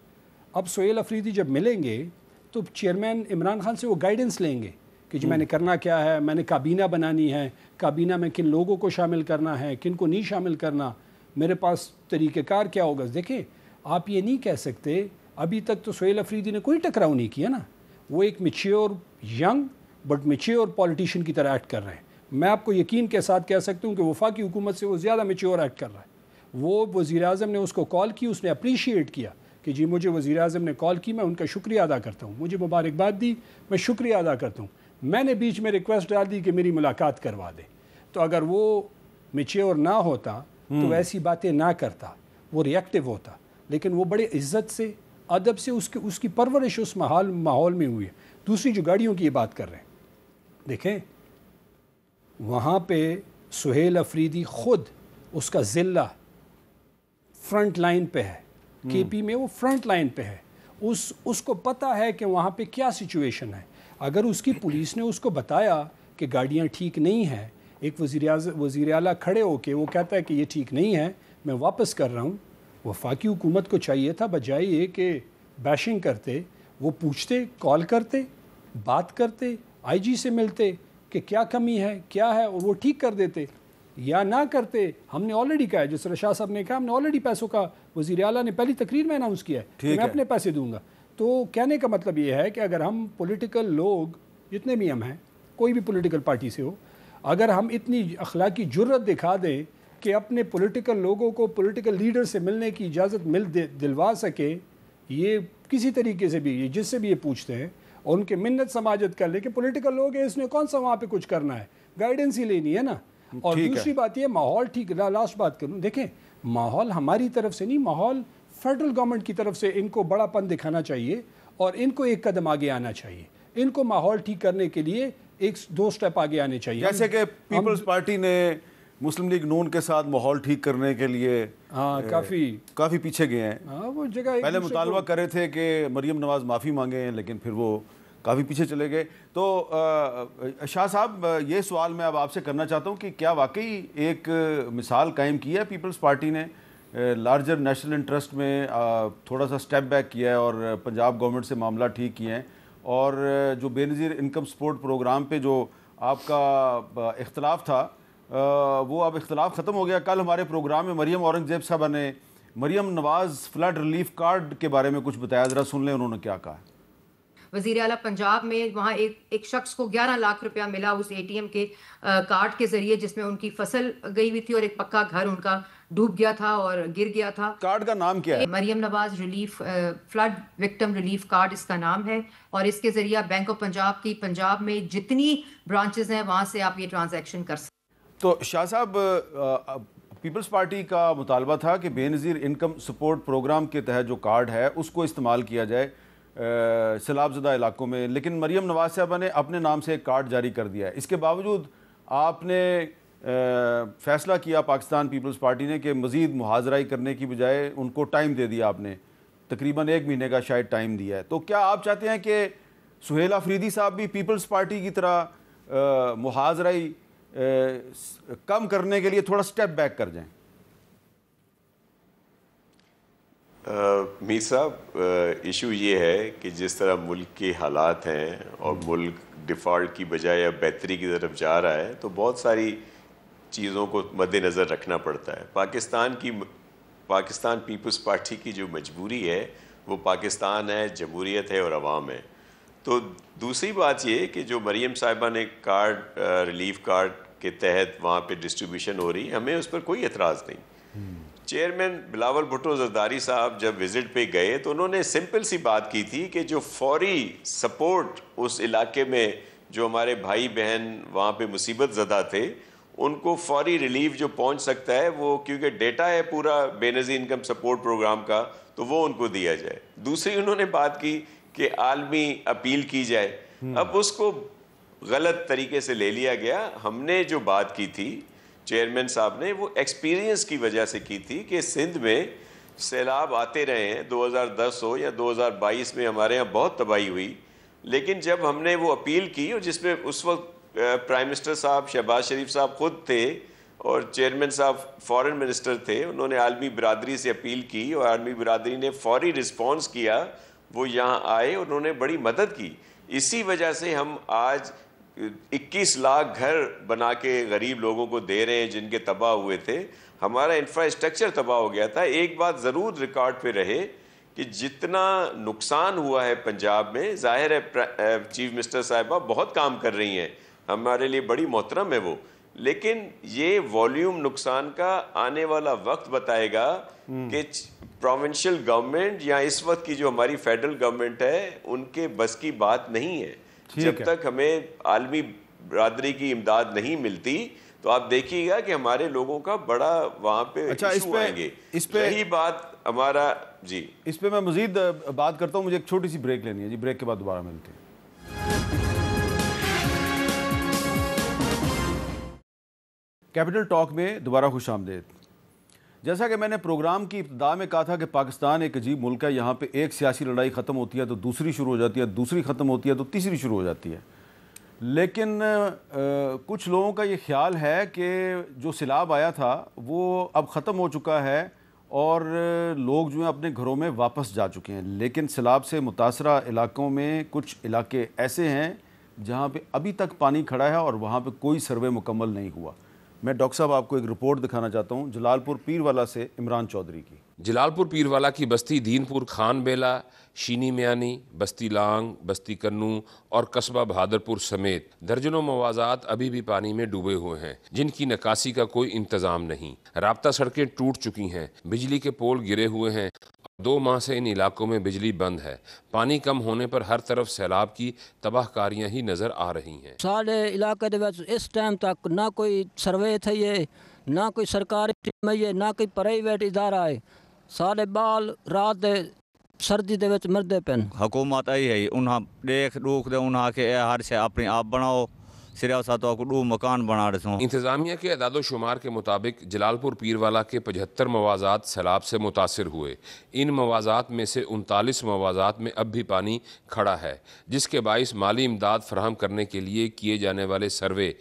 اب سہیل افریدی جب ملیں گے تو چیئرمین عمران خان سے وہ گائیڈنس لیں گے کہ جی میں نے کرنا کیا ہے, میں نے کابینہ بنانی ہے, کابینہ میں کن لوگوں کو شامل کرنا ہے, کن کو نہیں شامل کرنا, میرے پاس طریقہ کار کیا ہوگا. دیکھیں آپ یہ نہیں کہہ سکتے, ابھی تک تو سہیل افریدی نے کوئی ٹکراؤ نہیں کیا نا, وہ ایک mature young but mature politician کی طرح ایکٹ کر رہے ہیں. میں آپ کو یقین کے ساتھ کہہ سکتا ہوں کہ وفاقی حکومت سے وہ زیادہ میچیور ایکٹ کر رہا ہے. وہ وزیر اعظم نے اس کو کال کی, اس نے اپریشیٹ کیا کہ جی مجھے وزیر اعظم نے کال کی, میں ان کا شکریہ ادا کرتا ہوں, مجھے مبارکباد دی, میں شکریہ ادا کرتا ہوں. میں نے بیچ میں ریکویسٹ ڈال دی کہ میری ملاقات کروا دے. تو اگر وہ میچیور نہ ہوتا تو ایسی باتیں نہ کرتا, وہ ریئیکٹیو ہوتا. لیکن وہ بڑے عزت سے, ادب سے اس کی پرورش اس ماحول میں ہوئی ہے. دوسری جو گاڑیوں کی یہ بات کر رہے ہیں, دیکھیں وہاں پہ سہیل افریدی خود اس کا ضلع فرنٹ لائن پہ ہے، کے پی میں وہ فرنٹ لائن پہ ہے، اس کو پتہ ہے کہ وہاں پہ کیا سچویشن ہے. اگر اس کی پولیس نے اس کو بتایا کہ گاڑیاں ٹھیک نہیں ہیں، ایک وزیر اعلیٰ کھڑے ہو کے وہ کہتا ہے کہ یہ ٹھیک نہیں ہے میں واپس کر رہا ہوں، وفاقی حکومت کو چاہیے تھا بجائے یہ کہ بیشنگ کرتے وہ پوچھتے، کال کرتے، بات کرتے، آئی جی سے ملتے کہ کیا کمی ہے کیا ہے اور وہ ٹھیک کر دیتے، یا نہ کرتے. ہم نے آلریڈی کہا ہے، جس طرح شاہ صاحب نے کہا، ہم نے آلریڈی پیسوں کا وزیر اعلیٰ نے پہلی تقریر میں اناؤنس کیا ہے کہ میں اپنے پیسے دوں گا. تو کہنے کا مطلب یہ ہے کہ اگر ہم پولیٹیکل لوگ جتنے بھی ہم ہیں، کوئی بھی پولیٹیکل پارٹی سے ہو، اگر ہم اتنی اخلاقی جرت دکھا دیں کہ اپنے پولیٹیکل لوگوں کو پولیٹیکل لیڈر سے ملنے کی اجازت دلوا سکے، یہ کسی طریقے سے بھی جس سے بھی یہ پوچھتے ہیں اور ان کے منت سماجت کر لے کہ پولیٹیکل لوگ ہیں، اس نے کون سا وہاں پہ کچھ کرنا ہے، گائیڈنس ہی لینی ہے نا. اور دوسری بات یہ ماحول ٹھیک، لاسٹ بات کروں، دیکھیں ماحول ہماری طرف سے نہیں، ماحول فیڈرل گورنمنٹ کی طرف سے ان کو بڑا پن دکھانا چاہیے اور ان کو ایک قدم آگے آنا چاہیے. ان کو ماحول ٹھیک کرنے کے لیے ایک دو سٹیپ آگے آنے چاہیے. جیسے کہ پیپلز پارٹی نے مسلم لیگ نون کے ساتھ ماحول ٹھیک کرنے کے لیے کافی پیچھے گئے ہیں. وہ جگہ پہلے مطالبہ کر رہے تھے کہ مریم نواز معافی مانگے ہیں، لیکن پھر وہ کافی پیچھے چلے گئے. تو شاہ صاحب یہ سوال میں اب آپ سے کرنا چاہتا ہوں کہ کیا واقعی ایک مثال قائم کی ہے پیپلز پارٹی نے، لارجر نیشنل انٹرسٹ میں تھوڑا سا سٹیپ بیک کیا ہے اور پنجاب گورنمنٹ سے معاملہ ٹھیک کیے ہیں، اور جو بے نظیر انکم سپورٹ پروگرام پہ جو آپ کا اختلاف تھا وہ اب اختلاف ختم ہو گیا. کل ہمارے پروگرام میں مریم اورنگزیب صاحبہ نے Maryam Nawaz flood relief card کے بارے میں کچھ بتایا، ذرا سن لیں انہوں نے کیا کہا. وزیر اعلیٰ پنجاب میں وہاں ایک شخص کو 11 لاکھ روپیہ ملا اس اے ٹی ایم کے کارڈ کے ذریعے، جس میں ان کی فصل گئی ہوئی تھی اور ایک پکا گھر ان کا ڈوب گیا تھا اور گر گیا تھا. کارڈ کا نام کیا ہے؟ Maryam Nawaz relief flood victim relief card اس کا نام ہے، اور اس کے ذریعہ بینک آف پنجاب کی پنجاب میں جتنی برانچز ہیں وہاں سے آپ یہ ٹرانزیکشن کر سکتے. تو شاہ صاحب پیپلز پارٹی کا مطالبہ تھا کہ بے نظیر انکم سپورٹ پروگرام کے تحت جو کارڈ ہے اس کو استعمال کیا جائے سیلاب زدہ علاقوں میں، لیکن مریم نواز صاحبہ نے اپنے نام سے ایک کارڈ جاری کر دیا ہے. اس کے باوجود آپ نے فیصلہ کیا پاکستان پیپلز پارٹی نے کہ مزید محاذرائی کرنے کی بجائے ان کو ٹائم دے دیا، آپ نے تقریباً 1 مہینے کا شاید ٹائم دیا ہے. تو کیا آپ چاہتے ہیں کہ سہیل افریدی صاحب بھی پیپلز پارٹی کی طرح محاذرائی کم کرنے کے لیے تھوڑا سٹیپ بیک کر جائیں؟ میر صاحب ایشو یہ ہے کہ جس طرح ملک کے حالات ہیں اور ملک ڈیفالٹ کی بجائے اب بہتری کی طرف جا رہا ہے، تو بہت ساری چیزوں کو مد نظر رکھنا پڑتا ہے. پاکستان پیپلز پارٹی کی جو مجبوری ہے وہ پاکستان ہے، جمہوریت ہے اور عوام ہے. تو دوسری بات یہ کہ جو مریم صاحبہ نے کارڈ ریلیف کارڈ کے تحت وہاں پہ ڈسٹریبیوشن ہو رہی، ہمیں اس پر کوئی اعتراض نہیں. چیئرمین بلاول بھٹو زرداری صاحب جب وزٹ پہ گئے تو انہوں نے سمپل سی بات کی تھی کہ جو فوری سپورٹ اس علاقے میں جو ہمارے بھائی بہن وہاں پہ مصیبت زدہ تھے ان کو فوری ریلیف جو پہنچ سکتا ہے وہ، کیونکہ ڈیٹا ہے پورا بے نظیر انکم سپورٹ پروگرام کا، تو وہ ان کو دیا جائے. دوسری انہوں نے بات کی کہ عالمی اپیل کی جائے. اب اس کو غلط طریقے سے لے لیا گیا. ہم نے جو بات کی تھی چیئرمین صاحب نے، وہ ایکسپیرینس کی وجہ سے کی تھی کہ سندھ میں سیلاب آتے رہے ہیں، 2010 ہو یا 2022 میں ہمارے ہاں بہت تباہی ہوئی. لیکن جب ہم نے وہ اپیل کی، اور جس میں اس وقت پرائم منسٹر صاحب شہباز شریف صاحب خود تھے اور چیئرمین صاحب فارن منسٹر تھے، انہوں نے عالمی برادری سے اپیل کی اور عالمی برادری نے فوری رسپانس کیا. وہ یہاں آئے اور انہوں نے بڑی مدد کی. اسی وجہ سے ہم آج 21 لاکھ گھر بنا کے غریب لوگوں کو دے رہے ہیں جن کے تباہ ہوئے تھے. ہمارا انفراسٹرکچر تباہ ہو گیا تھا. ایک بات ضرور ریکارڈ پہ رہے کہ جتنا نقصان ہوا ہے پنجاب میں، ظاہر ہے چیف منسٹر صاحبہ بہت کام کر رہی ہیں، ہمارے لیے بڑی محترم ہے وہ، لیکن یہ والیوم نقصان کا آنے والا وقت بتائے گا کہ پروونشل گورنمنٹ یا اس وقت کی جو ہماری فیڈرل گورنمنٹ ہے ان کے بس کی بات نہیں ہے. جب تک ہمیں عالمی برادری کی امداد نہیں ملتی تو آپ دیکھیے گا کہ ہمارے لوگوں کا بڑا وہاں پہ ایشو آئیں گے. یہی بات ہمارا جی اس پہ میں مزید بات کرتا ہوں. مجھے ایک چھوٹی سی بریک لینی ہے جی، بریک کے بعد دوبارہ ملتے ہیں. کیپٹل ٹاک میں دوبارہ خوش آمدید۔ جیسا کہ میں نے پروگرام کی ابتدا میں کہا تھا کہ پاکستان ایک عجیب ملک ہے، یہاں پہ ایک سیاسی لڑائی ختم ہوتی ہے تو دوسری شروع ہو جاتی ہے، دوسری ختم ہوتی ہے تو تیسری شروع ہو جاتی ہے۔ لیکن کچھ لوگوں کا یہ خیال ہے کہ جو سیلاب آیا تھا وہ اب ختم ہو چکا ہے اور لوگ جو ہیں اپنے گھروں میں واپس جا چکے ہیں، لیکن سیلاب سے متاثرہ علاقوں میں کچھ علاقے ایسے ہیں جہاں پہ ابھی تک پانی کھڑا ہے اور وہاں پہ کوئی سروے مکمل نہیں ہوا۔ میں ڈاکٹر صاحب آپ کو ایک رپورٹ دکھانا چاہتا ہوں جلال پور پیروالا سے عمران چودھری کی۔ جلال پور پیروالا کی بستی دین پور، خان بیلا، شینی میانی، بستی لانگ، بستی کنو اور قصبہ بہادرپور سمیت درجنوں موازات ابھی بھی پانی میں ڈوبے ہوئے ہیں، جن کی نکاسی کا کوئی انتظام نہیں۔ رابطہ سڑکیں ٹوٹ چکی ہیں، بجلی کے پول گرے ہوئے ہیں، 2 ماہ سے ان علاقوں میں بجلی بند ہے۔ پانی کم ہونے پر ہر طرف سیلاب کی تباہ کاریاں ہی نظر آ رہی ہیں۔ سارے علاقے دے وچ اس ٹائم تک نہ کوئی سروے تھی ہے، نہ کوئی سرکاری ٹیم ہے، نہ کوئی پرائیویٹ ادارہ ہے۔ سارے بال رات دے سردی دے وچ مردے پن۔ حکومت آئی ہے انہاں دیکھ روک دے انہاں کے ہر شے اپنے آپ بناؤ، صرف ساتھ کو 2 مکان بنا رہے سوں۔ انتظامیہ کے اعداد و شمار کے مطابق جلال پور پیروالا کے 75 موازات سیلاب سے متاثر ہوئے۔ ان موازات میں سے 39 موازات میں اب بھی پانی کھڑا ہے، جس کے باعث مالی امداد فراہم کرنے کے لیے کیے جانے والے سروے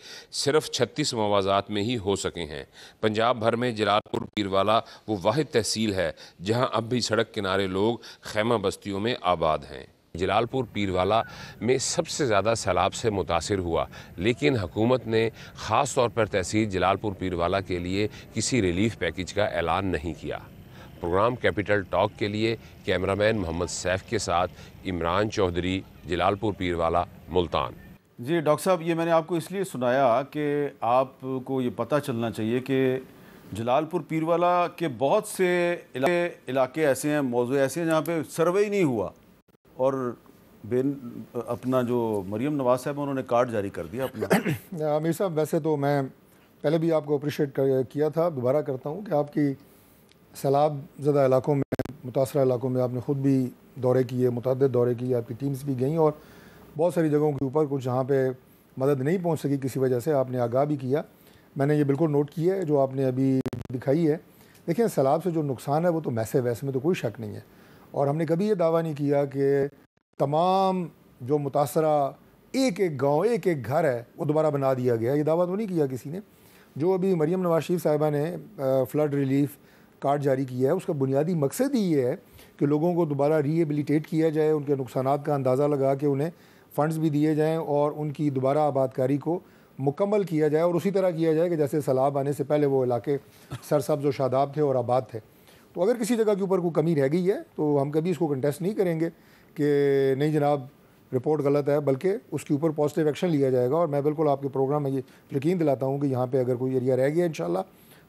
صرف 36 موازات میں ہی ہو سکے ہیں۔ پنجاب بھر میں جلال پور پیروالا وہ واحد تحصیل ہے جہاں اب بھی سڑک کنارے لوگ خیمہ بستیوں میں آباد ہیں۔ جلال پور پیروالا میں سب سے زیادہ سیلاب سے متاثر ہوا، لیکن حکومت نے خاص طور پر تحصیل جلال پور پیروالا کے لیے کسی ریلیف پیکیج کا اعلان نہیں کیا۔ پروگرام کیپٹل ٹاک کے لیے کیمرامین محمد سیف کے ساتھ عمران چودھری، جلال پور پیروالا، ملتان۔ جی ڈاکٹر صاحب، یہ میں نے آپ کو اس لیے سنایا کہ آپ کو یہ پتہ چلنا چاہیے کہ جلال پور پیروالا کے بہت سے علاقے ایسے ہیں، موضوع ایسے ہیں جہاں پہ سروے ہی نہیں ہوا، اور اپنا جو مریم نواز صاحب انہوں نے کارڈ جاری کر دیا اپنا۔ امیر صاحب، ویسے تو میں پہلے بھی آپ کو اپریشیٹ کیا تھا، دوبارہ کرتا ہوں کہ آپ کی سیلاب زدہ علاقوں میں، متاثرہ علاقوں میں آپ نے خود بھی دورے کیے، متعدد دورے کیے، آپ کی ٹیمز بھی گئیں اور بہت ساری جگہوں کے اوپر کچھ جہاں پہ مدد نہیں پہنچ سکی کسی وجہ سے آپ نے آگاہ بھی کیا۔ میں نے یہ بالکل نوٹ کیا ہے جو آپ نے ابھی دکھائی ہے۔ دیکھیں، سیلاب سے جو نقصان ہے وہ تو میسو ہے، اس میں تو کوئی شک نہیں ہے، اور ہم نے کبھی یہ دعویٰ نہیں کیا کہ تمام جو متاثرہ ایک ایک گاؤں، ایک ایک گھر ہے وہ دوبارہ بنا دیا گیا، یہ دعویٰ تو نہیں کیا کسی نے۔ جو ابھی مریم نواز شریف صاحبہ نے فلڈ ریلیف کارڈ جاری کیا ہے، اس کا بنیادی مقصد ہی یہ ہے کہ لوگوں کو دوبارہ ری ایبلیٹیٹ کیا جائے، ان کے نقصانات کا اندازہ لگا کے انہیں فنڈز بھی دیے جائیں اور ان کی دوبارہ آباد کاری کو مکمل کیا جائے، اور اسی طرح کیا جائے کہ جیسے سیلاب آنے سے پہلے وہ علاقے سرسبز و شاداب تھے اور آباد تھے۔ تو اگر کسی جگہ کے اوپر کوئی کمی رہ گئی ہے تو ہم کبھی اس کو کنٹیسٹ نہیں کریں گے کہ نہیں جناب رپورٹ غلط ہے، بلکہ اس کے اوپر پازیٹیو ایکشن لیا جائے گا، اور میں بالکل آپ کے پروگرام میں یہ یقین دلاتا ہوں کہ یہاں پہ اگر کوئی ایریا رہ گیا انشاءاللہ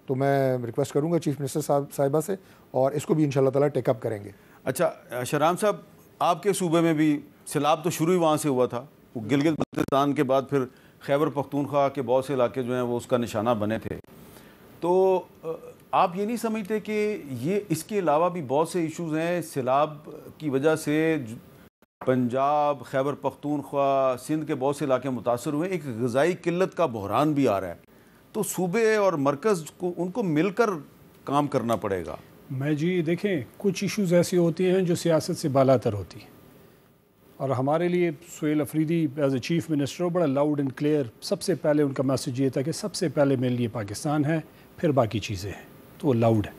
تو میں ریکویسٹ کروں گا چیف منسٹر صاحبہ سے، اور اس کو بھی انشاءاللہ تعالیٰ ٹیک اپ کریں گے۔ اچھا شہرام صاحب، آپ کے صوبے میں بھی سیلاب تو شروع ہی وہاں سے ہوا تھا، وہ گلگت بلتستان کے بعد پھر خیبر پختونخوا کے بہت سے علاقے جو ہیں وہ اس کا نشانہ بنے تھے، تو آپ یہ نہیں سمجھتے کہ یہ اس کے علاوہ بھی بہت سے ایشوز ہیں سیلاب کی وجہ سے؟ پنجاب، خیبر پختونخوا، سندھ کے بہت سے علاقے متاثر ہوئے، ایک غذائی قلت کا بحران بھی آ رہا ہے، تو صوبے اور مرکز کو ان کو مل کر کام کرنا پڑے گا۔ میں جی دیکھیں، کچھ ایشوز ایسی ہوتی ہیں جو سیاست سے بالا تر ہوتی ہیں، اور ہمارے لیے Sohail Afridi as a chief minister بڑا لاؤڈ اینڈ کلیئر، سب سے پہلے ان کا میسج یہ تھا کہ سب سے پہلے میرے لیے پاکستان ہے، پھر باقی چیزیں ہیں، تو وہ لاؤڈ ہے۔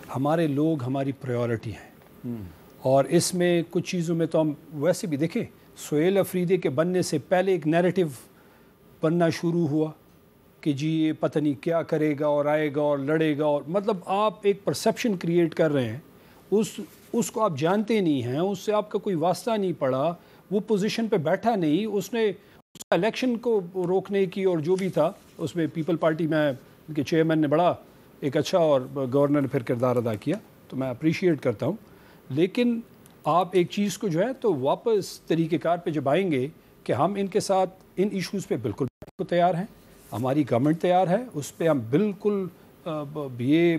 ہمارے لوگ ہماری پریورٹی ہیں، اور اس میں کچھ چیزوں میں تو ہم ویسے بھی دیکھیں، سہیل افریدی کے بننے سے پہلے ایک نیریٹو بننا شروع ہوا کہ جی یہ پتہ نہیں کیا کرے گا اور آئے گا اور لڑے گا، اور مطلب آپ ایک پرسیپشن کریٹ کر رہے ہیں، اس کو آپ جانتے نہیں ہیں، اس سے آپ کا کوئی واسطہ نہیں پڑا، وہ پوزیشن پہ بیٹھا نہیں، اس نے اس کا الیکشن کو روکنے کی اور جو بھی تھا اس میں پیپل پارٹی میں ان کے چیئرمین نے بڑا ایک اچھا اور گورنر نے پھر کردار ادا کیا، تو میں اپریشیٹ کرتا ہوں۔ لیکن آپ ایک چیز کو جو ہے تو واپس طریقہ کار پہ جب آئیں گے کہ ہم ان کے ساتھ ان ایشوز پہ بالکل تیار ہیں، ہماری گورنمنٹ تیار ہے، اس پہ ہم بالکل یہ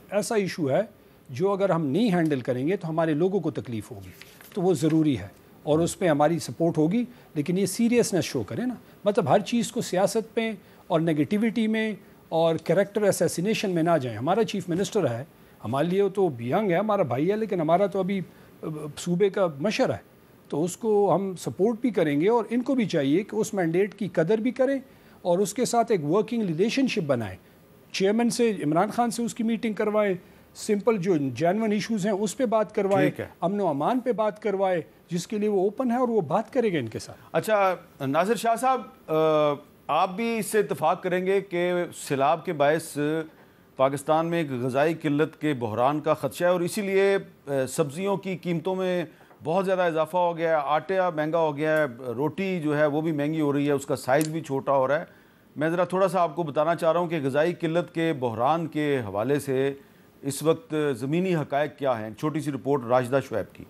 ایسا ایشو ہے جو اگر ہم نہیں ہینڈل کریں گے تو ہمارے لوگوں کو تکلیف ہوگی، تو وہ ضروری ہے اور اس پہ ہماری سپورٹ ہوگی، لیکن یہ سیریسنس شو کریں نا، مطلب ہر چیز کو سیاست پہ اور نگیٹیوٹی میں اور کریکٹر اسیسینیشن میں نہ جائیں. ہمارا چیف منسٹر ہے, ہمارے لیے تو ینگ ہے, ہمارا بھائی ہے, لیکن ہمارا تو ابھی صوبے کا مشر ہے, تو اس کو ہم سپورٹ بھی کریں گے, اور ان کو بھی چاہیے کہ اس مینڈیٹ کی قدر بھی کریں اور اس کے ساتھ ایک ورکنگ ریلیشن شپ بنائیں. چیئرمین سے, عمران خان سے اس کی میٹنگ کروائیں, سمپل جو جینون ایشوز ہیں اس پہ بات کروائیں, امن و امان پہ بات کروائے, جس کے لیے وہ اوپن ہے اور وہ بات کرے گا ان کے ساتھ. اچھا ناصر شاہ صاحب, آپ بھی اس سے اتفاق کریں گے کہ سیلاب کے باعث پاکستان میں ایک غذائی قلت کے بحران کا خدشہ ہے, اور اسی لیے سبزیوں کی قیمتوں میں بہت زیادہ اضافہ ہو گیا ہے, آٹا مہنگا ہو گیا ہے, روٹی جو ہے وہ بھی مہنگی ہو رہی ہے, اس کا سائز بھی چھوٹا ہو رہا ہے. میں ذرا تھوڑا سا آپ کو بتانا چاہ رہا ہوں کہ غذائی قلت کے بحران کے حوالے سے اس وقت زمینی حقائق کیا ہیں. چھوٹی سی رپورٹ راشدہ شعیب کی.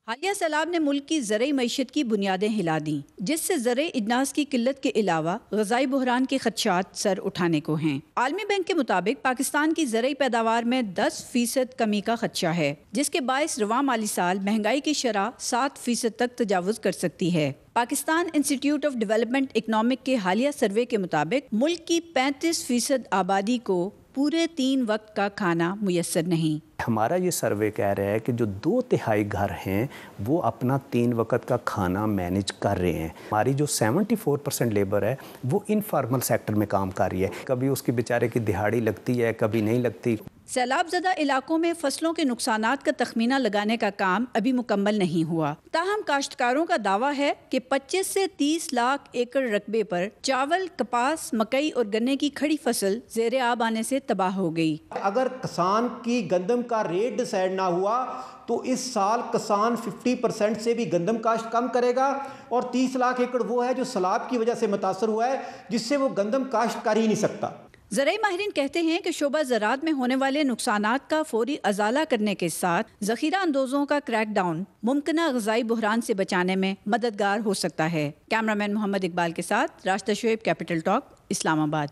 حالیہ سیلاب نے ملک کی زرعی معیشت کی بنیادیں ہلا دیں, جس سے زرعی اجناس کی قلت کے علاوہ غذائی بحران کے خدشات سر اٹھانے کو ہیں. عالمی بینک کے مطابق پاکستان کی زرعی پیداوار میں 10% کمی کا خدشہ ہے, جس کے باعث رواں مالی سال مہنگائی کی شرح 7% تک تجاوز کر سکتی ہے. Pakistan institute of development economic کے حالیہ سروے کے مطابق ملک کی 35% آبادی کو پورے 3 وقت کا کھانا میسر نہیں. ہمارا یہ سروے کہہ رہا ہے کہ جو 2/3 گھر ہیں وہ اپنا 3 وقت کا کھانا مینج کر رہے ہیں. ہماری جو 74% لیبر ہے وہ انفارمل سیکٹر میں کام کر رہی ہے, کبھی اس کی بیچارے کی دہاڑی لگتی ہے, کبھی نہیں لگتی. سیلاب زدہ علاقوں میں فصلوں کے نقصانات کا تخمینہ لگانے کا کام ابھی مکمل نہیں ہوا. تاہم کاشتکاروں کا دعویٰ ہے کہ 25 سے 30 لاکھ ایکڑ رقبے پر چاول, کپاس, مکئی اور گنے کی کھڑی فصل زیر آب آنے سے تباہ ہو گئی. اگر کسان کی گندم کا ریٹ ڈیسائیڈ نہ ہوا تو اس سال کسان 50% سے بھی گندم کاشت کم کرے گا, اور 30 لاکھ ایکڑ وہ ہے جو سیلاب کی وجہ سے متاثر ہوا ہے, جس سے وہ گندم کاشت کر ہی نہیں سکتا. زرعی ماہرین کہتے ہیں کہ شعبہ زراعت میں ہونے والے نقصانات کا فوری ازالہ کرنے کے ساتھ ذخیرہ اندوزوں کا کریک ڈاؤن ممکنہ غذائی بحران سے بچانے میں مددگار ہو سکتا ہے. کیمرامین محمد اقبال کے ساتھ راشدہ شعیب, کیپٹل ٹاک, اسلام آباد.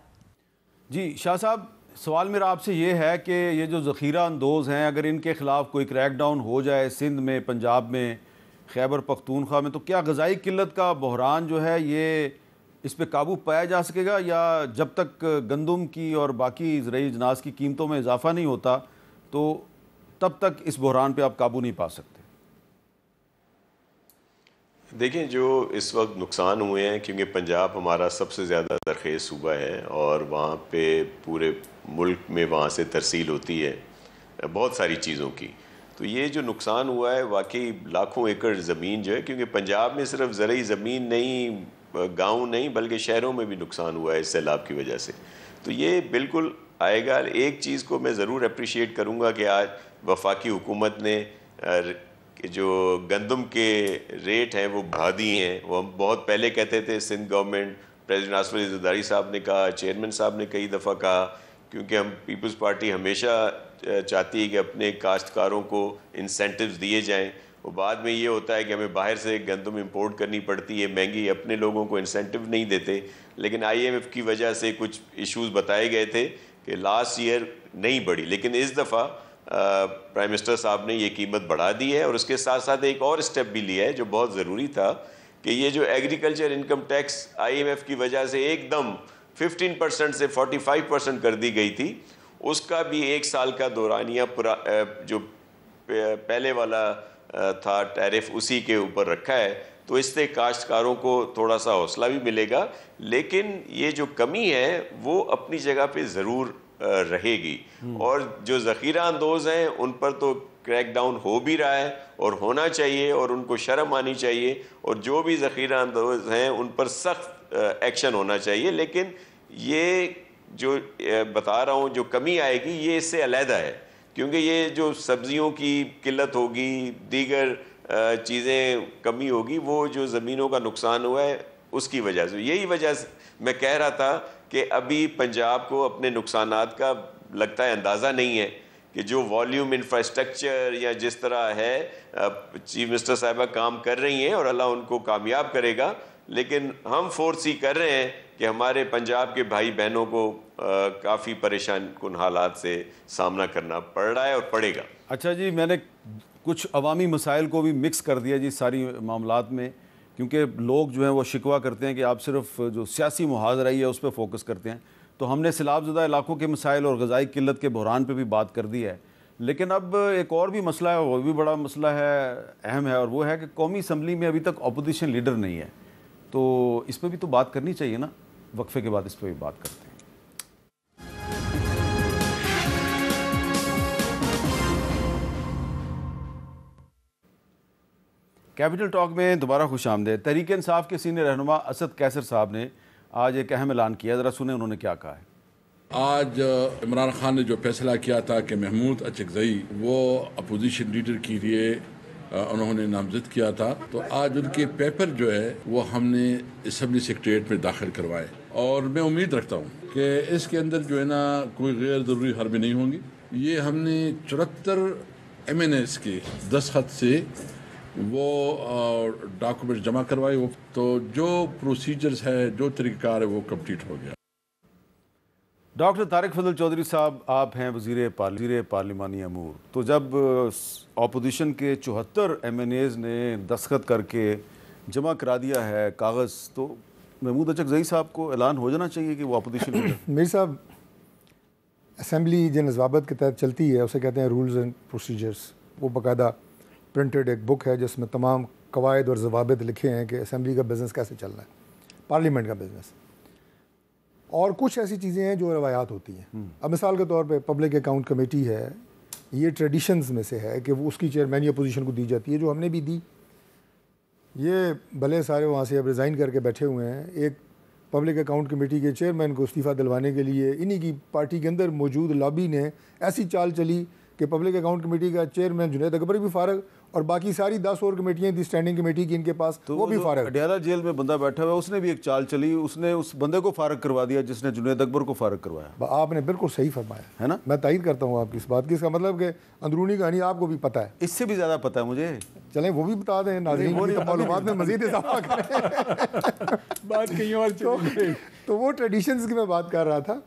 جی شاہ صاحب, سوال میرا آپ سے یہ ہے کہ یہ جو ذخیرہ اندوز ہیں, اگر ان کے خلاف کوئی کریک ڈاؤن ہو جائے سندھ میں, پنجاب میں, خیبر پختونخوا میں, تو کیا غذائی قلت کا بحران جو ہے یہ اس پہ قابو پایا جا سکے گا, یا جب تک گندم کی اور باقی زرعی اجناس کی قیمتوں میں اضافہ نہیں ہوتا تو تب تک اس بحران پہ آپ قابو نہیں پا سکتے؟ دیکھیں, جو اس وقت نقصان ہوئے ہیں, کیونکہ پنجاب ہمارا سب سے زیادہ زرخیز صوبہ ہے اور وہاں پہ پورے ملک میں وہاں سے ترسیل ہوتی ہے بہت ساری چیزوں کی, تو یہ جو نقصان ہوا ہے واقعی لاکھوں ایکڑ زمین جو ہے, کیونکہ پنجاب میں صرف زرعی زمین نہیں, گاؤں نہیں, بلکہ شہروں میں بھی نقصان ہوا ہے اس سیلاب کی وجہ سے. تو یہ بالکل آئے گا. ایک چیز کو میں ضرور اپریشیٹ کروں گا کہ آج وفاقی حکومت نے جو گندم کے ریٹ ہیں وہ بڑھا دیے ہیں. وہ ہم بہت پہلے کہتے تھے, سندھ گورنمنٹ, پریزیڈنٹ آصف علی زرداری صاحب نے کہا, چیئرمین صاحب نے کئی دفعہ کہا, کیونکہ ہم پیپلز پارٹی ہمیشہ چاہتی ہے کہ اپنے کاشتکاروں کو انسینٹیوز دیے جائیں. وہ بعد میں یہ ہوتا ہے کہ ہمیں باہر سے گندم امپورٹ کرنی پڑتی ہے مہنگی, اپنے لوگوں کو انسینٹیو نہیں دیتے. لیکن IMF کی وجہ سے کچھ ایشوز بتائے گئے تھے کہ لاسٹ ایئر نہیں بڑھی, لیکن اس دفعہ پرائم منسٹر صاحب نے یہ قیمت بڑھا دی ہے, اور اس کے ساتھ ساتھ ایک اور اسٹیپ بھی لیا ہے جو بہت ضروری تھا, کہ یہ جو ایگریکلچر انکم ٹیکس IMF کی وجہ سے ایک دم 15% سے 45% کر دی گئی تھی, اس کا بھی 1 سال کا دورانیہ جو پہلے والا تھا ٹیرف اسی کے اوپر رکھا ہے. تو اس سے کاشتکاروں کو تھوڑا سا حوصلہ بھی ملے گا, لیکن یہ جو کمی ہے وہ اپنی جگہ پہ ضرور رہے گی. اور جو ذخیرہ اندوز ہیں ان پر تو کریک ڈاؤن ہو بھی رہا ہے اور ہونا چاہیے, اور ان کو شرم آنی چاہیے, اور جو بھی ذخیرہ اندوز ہیں ان پر سخت ایکشن ہونا چاہیے. لیکن یہ جو بتا رہا ہوں جو کمی آئے گی یہ اس سے علیحدہ ہے, کیونکہ یہ جو سبزیوں کی قلت ہوگی, دیگر چیزیں کمی ہوگی, وہ جو زمینوں کا نقصان ہوا ہے اس کی وجہ سے. یہی وجہ سے میں کہہ رہا تھا کہ ابھی پنجاب کو اپنے نقصانات کا لگتا ہے اندازہ نہیں ہے, کہ جو والیوم انفراسٹرکچر یا جس طرح ہے چیف منسٹر صاحبہ کام کر رہی ہیں اور اللہ ان کو کامیاب کرے گا. لیکن ہم فورسی کر رہے ہیں کہ ہمارے پنجاب کے بھائی بہنوں کو کافی پریشان کن حالات سے سامنا کرنا پڑ رہا ہے اور پڑے گا. اچھا جی, میں نے کچھ عوامی مسائل کو بھی مکس کر دیا جی ساری معاملات میں, کیونکہ لوگ جو ہیں وہ شکوہ کرتے ہیں کہ آپ صرف جو سیاسی محاذرہ ہے اس پہ فوکس کرتے ہیں. تو ہم نے سیلاب زدہ علاقوں کے مسائل اور غذائی قلت کے بحران پہ بھی بات کر دی ہے. لیکن اب ایک اور بھی مسئلہ ہے, وہ بھی بڑا مسئلہ ہے, اہم ہے, اور وہ ہے کہ قومی اسمبلی میں ابھی تک اپوزیشن لیڈر نہیں ہے. تو اس پہ بھی تو بات کرنی چاہیے نا. وقفے کے بعد اس پہ بھی بات کرتے ہیں. کیپٹل ٹاک میں دوبارہ خوش آمدید. تحریک انصاف کے سینئر رہنما اسد قیصر صاحب نے آج ایک اہم اعلان کیا. ذرا سنیں انہوں نے کیا کہا ہے. آج عمران خان نے جو فیصلہ کیا تھا کہ محمود اچکزئی وہ اپوزیشن لیڈر کے لیے انہوں نے نامزد کیا تھا, تو آج ان کے پیپر جو ہے وہ ہم نے اسمبلی سیکریٹریٹ میں داخل کروائے, اور میں امید رکھتا ہوں کہ اس کے اندر جو ہے نا کوئی غیر ضروری حربیں نہیں ہوں گی. یہ ہم نے 74 MNAs کے دستخط سے وہ ڈاکومنٹ جمع کروائے, تو جو پروسیجرز ہے, جو طریقہ کار ہے وہ کمپلیٹ ہو گیا. ڈاکٹر طارق فضل چودھری صاحب, آپ ہیں وزیر پارلیمانی امور. تو جب اپوزیشن کے 74 MNAs نے دستخط کر کے جمع کرا دیا ہے کاغذ, تو محمود اچکزئی صاحب کو اعلان ہو جانا چاہیے کہ وہ اپوزیشن میر صاحب, اسمبلی جن ضوابط کے تحت چلتی ہے اسے کہتے ہیں رولز اینڈ پروسیجرز. وہ باقاعدہ پرنٹڈ ایک بک ہے جس میں تمام قواعد اور ضوابط لکھے ہیں کہ اسمبلی کا بزنس کیسے چلنا ہے, پارلیمنٹ کا بزنس. اور کچھ ایسی چیزیں ہیں جو روایات ہوتی ہیں. اب مثال کے طور پہ پبلک اکاؤنٹ کمیٹی ہے, یہ ٹریڈیشنز میں سے ہے کہ وہ اس کی چیئرمینی اپوزیشن کو دی جاتی ہے, جو ہم نے بھی دی. یہ بھلے سارے وہاں سے اب ریزائن کر کے بیٹھے ہوئے ہیں. ایک پبلک اکاؤنٹ کمیٹی کے چیئرمین کو استعفیٰ دلوانے کے لیے انہی کی پارٹی کے اندر موجود لابی نے ایسی چال چلی کہ پبلک اکاؤنٹ کمیٹی کا چیئرمین جنید اکبر بھی فارغ, اور باقی ساری 10 اور کمیٹیاں تھی اسٹینڈنگ کمیٹی کی ان کے پاس, وہ بھی فارغ. اڈیالہ جیل میں بندہ بیٹھا ہوا ہے, اس نے بھی ایک چال چلی, اس نے اس بندے کو فارغ کروا دیا جس نے جنید اکبر کو فارغ کروایا. آپ نے بالکل صحیح فرمایا ہے نا. میں تائید کرتا ہوں آپ کی اس بات کی. اس کا مطلب کہ اندرونی کہانی آپ کو بھی پتہ ہے. اس سے بھی زیادہ پتہ ہے مجھے. چلیں وہ بھی بتا دیں ناظرین کی, تو معلومات میں مزید اضافہ کریں. بات کہیں اور تو وہ ٹریڈیشنز کی میں بات کر رہا تھا.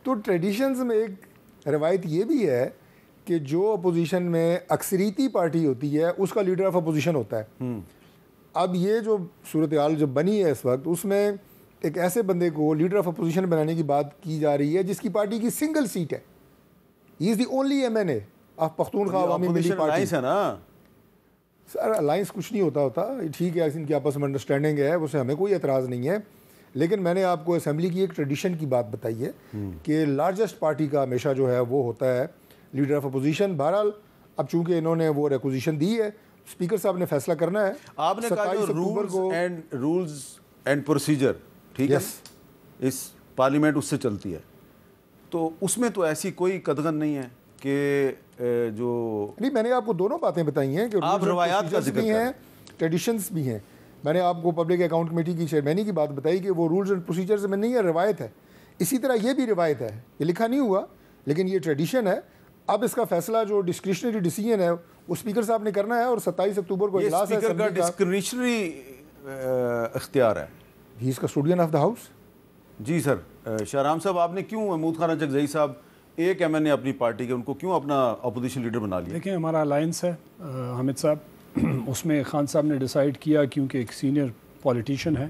تو ٹریڈیشنز میں ایک روایت یہ بھی ہے کہ جو اپوزیشن میں اکثریتی پارٹی ہوتی ہے اس کا لیڈر آف اپوزیشن ہوتا ہے. اب یہ جو صورتحال جو بنی ہے اس وقت, اس میں ایک ایسے بندے کو لیڈر آف اپوزیشن بنانے کی بات کی جا رہی ہے جس کی پارٹی کی سنگل سیٹ ہے. He is the only MNA of Pakhtunkhwa Awami Milli party. Sir alliance کچھ نہیں ہوتا, ٹھیک ہے, ان کی آپس میں انڈرسٹینڈنگ ہے, اس سے ہمیں کوئی اعتراض نہیں ہے. لیکن میں نے آپ کو اسمبلی کی ایک ٹریڈیشن کی بات بتائی ہے کہ لارجسٹ پارٹی کا ہمیشہ جو ہے وہ ہوتا ہے لیڈر آف اپوزیشن. بہرحال اب چونکہ انہوں نے وہ ریکوزیشن دی ہے, اسپیکر صاحب نے فیصلہ کرنا ہے. آپ نے کہا جو رولز اینڈ پروسیجر, ٹھیک ہے, اس پارلیمنٹ اس سے چلتی ہے, تو اس میں تو ایسی کوئی قدغن نہیں ہے کہ جو نہیں. میں نے آپ کو دونوں باتیں بتائی ہیں کہ آپ روایات کا ذکر بھی ہیں, ٹریڈیشنز بھی ہیں. میں نے آپ کو پبلک اکاؤنٹ کمیٹی کی چیئرمینی کی بات بتائی کہ وہ رولز اینڈ پروسیجرز میں نہیں ہے, روایت ہے. اسی طرح یہ بھی روایت ہے, یہ لکھا نہیں ہوا لیکن یہ ٹریڈیشن ہے. اب اس کا فیصلہ جو ڈسکریشنری ڈیسیجن ہے وہ اسپیکر صاحب نے کرنا ہے, اور 27 اکتوبر کو اجلاس ہے. اسپیکر کا ڈسکریشنری اختیار ہے, he is custodian of the house. جی سر. شاہرام صاحب, آپ نے کیوں محمود خان اچکزئی صاحب ایک MNA اپنی پارٹی کے, ان کو کیوں اپنا اپوزیشن لیڈر بنا لیا؟ دیکھیں ہمارا الائنس ہے حامد صاحب, اس میں خان صاحب نے ڈیسائیڈ کیا کیونکہ ایک سینئر پولیٹیشین ہے,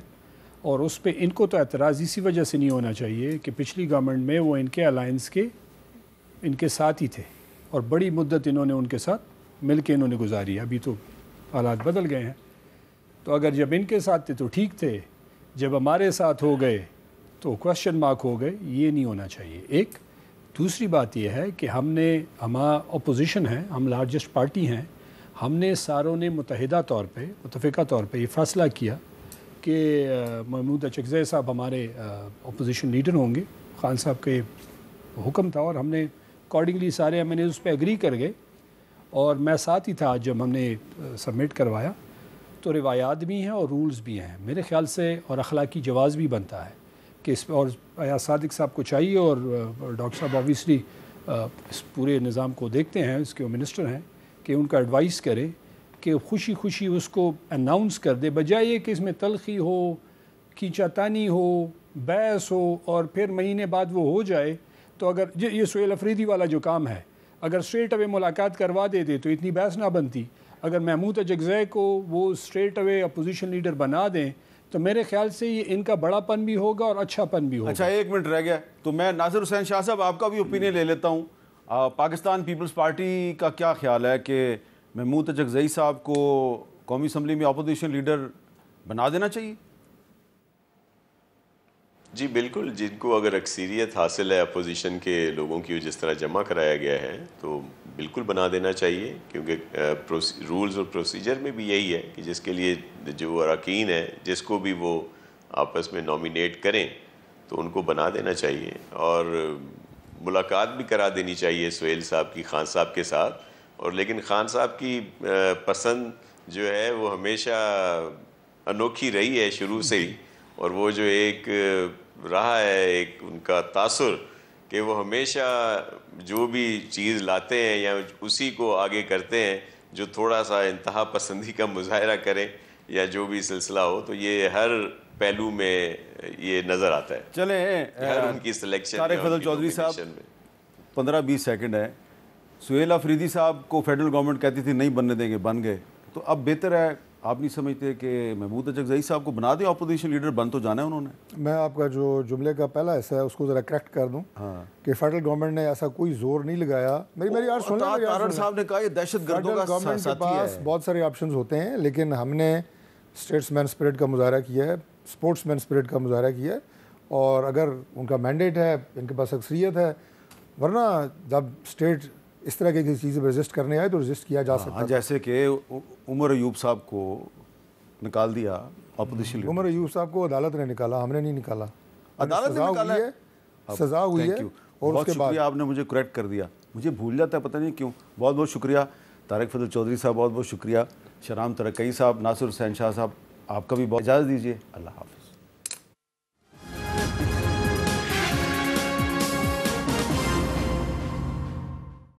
اور اس پہ ان کو تو اعتراض اسی وجہ سے نہیں ہونا چاہیے کہ پچھلی گورنمنٹ میں وہ ان کے الائنس کے ان کے ساتھ ہی تھے, اور بڑی مدت انہوں نے ان کے ساتھ مل کے انہوں نے گزاری. ابھی تو حالات بدل گئے ہیں, تو اگر جب ان کے ساتھ تھے تو ٹھیک تھے, جب ہمارے ساتھ ہو گئے تو کوشچن مارک ہو گئے. یہ نہیں ہونا چاہیے. ایک دوسری بات یہ ہے کہ ہم اپوزیشن ہیں, ہم لارجسٹ پارٹی ہیں, ہم نے ساروں نے متحدہ طور پہ, متفقہ طور پہ یہ فیصلہ کیا کہ محمود اچکزئی صاحب ہمارے اپوزیشن لیڈر ہوں گے. خان صاحب کے حکم تھا, اور ہم نے اکارڈنگلی سارے MNAs اس پہ ایگری کر گئے, اور میں ساتھ ہی تھا جب ہم نے سبمٹ کروایا. تو روایات بھی ہیں اور رولز بھی ہیں میرے خیال سے, اور اخلاقی جواز بھی بنتا ہے کہ اس اور ایاز صادق صاحب کو چاہیے, اور ڈاکٹر صاحب آبویسلی اس پورے نظام کو دیکھتے ہیں, اس کے منسٹر ہیں, کہ ان کا ایڈوائس کرے کہ خوشی خوشی اس کو اناؤنس کر دے, بجائے یہ کہ اس میں تلخی ہو, کھینچا تانی ہو, بحث ہو, اور پھر مہینے بعد وہ ہو جائے. تو اگر یہ سہیل افریدی والا جو کام ہے, اگر اسٹریٹ اوے ملاقات کروا دیتے تو اتنی بحث نہ بنتی. اگر محمود اجگزئی کو وہ اسٹریٹ اوے اپوزیشن لیڈر بنا دیں تو میرے خیال سے یہ ان کا بڑا پن بھی ہوگا اور اچھا پن بھی ہوگا. اچھا 1 منٹ رہ گیا تو میں ناصر حسین شاہ صاحب آپ کا بھی اوپینین لے لیتا ہوں. پاکستان پیپلز پارٹی کا کیا خیال ہے کہ محمود اجگزئی صاحب کو قومی اسمبلی میں اپوزیشن لیڈر بنا دینا چاہیے؟ جی بالکل, جن کو اگر اکثریت حاصل ہے اپوزیشن کے لوگوں کی جس طرح جمع کرایا گیا ہے تو بالکل بنا دینا چاہیے, کیونکہ رولز اور پروسیجر میں بھی یہی ہے کہ جس کے لیے جو اراکین ہیں جس کو بھی وہ آپس میں نامینیٹ کریں تو ان کو بنا دینا چاہیے, اور ملاقات بھی کرا دینی چاہیے سہیل صاحب کی خان صاحب کے ساتھ. اور لیکن خان صاحب کی پسند جو ہے وہ ہمیشہ انوکھی رہی ہے شروع سے ہی, اور وہ جو ایک رہا ہے ایک ان کا تاثر کہ وہ ہمیشہ جو بھی چیز لاتے ہیں یا اسی کو آگے کرتے ہیں جو تھوڑا سا انتہا پسندی کا مظاہرہ کریں یا جو بھی سلسلہ ہو, تو یہ ہر پہلو میں یہ نظر آتا ہے. چلیں ہر ان کی سلیکشن. طارق فضل چودھری صاحب 15-20 سیکنڈ ہے. سہیل آفریدی صاحب کو فیڈرل گورنمنٹ کہتی تھی نہیں بننے دیں گے, بن گئے, تو اب بہتر ہے آپ نہیں سمجھتے کہ محمود اجگزئی صاحب کو بنا دیں اپوزیشن لیڈر؟ بن تو جانا ہے انہوں نے. میں آپ کا جو جملے کا پہلا حصہ ہے اس کو ذرا کریکٹ کر دوں کہ فیڈرل گورنمنٹ نے ایسا کوئی زور نہیں لگایا. میری یار سن لیں, تارڑ صاحب نے کہا یہ دہشت گردوں کا گورنمنٹ کے ساتھی پاس ہے. بہت سارے آپشنز ہوتے ہیں, لیکن ہم نے اسٹیٹس مین اسپرٹ کا مظاہرہ کیا ہے, اسپورٹس مین اسپرٹ کا مظاہرہ کیا ہے, اور اگر ان کا مینڈیٹ ہے, ان کے پاس اکثریت ہے, ورنہ جب اسٹیٹ اس طرح کی کسی چیز پہ رجسٹ کرنے آئے تو رجسٹ کیا جا سکتا ہے. جیسے کہ عمر ایوب صاحب کو نکال دیا اپوزیشن لیڈر. عمر ایوب صاحب کو عدالت نے نکالا, ہم نے نہیں نکالا. عدالت نے نکالا ہے, سزا ہوئی ہے. اور بہت شکریہ, آپ نے مجھے کریکٹ کر دیا, مجھے بھول جاتا ہے پتہ نہیں کیوں. بہت بہت شکریہ طارق فضل چودھری صاحب, بہت بہت شکریہ شہرام ترکئی صاحب, ناصر حسین شاہ صاحب, آپ کا بھی بہت. اجازت دیجیے, اللہ حافظ.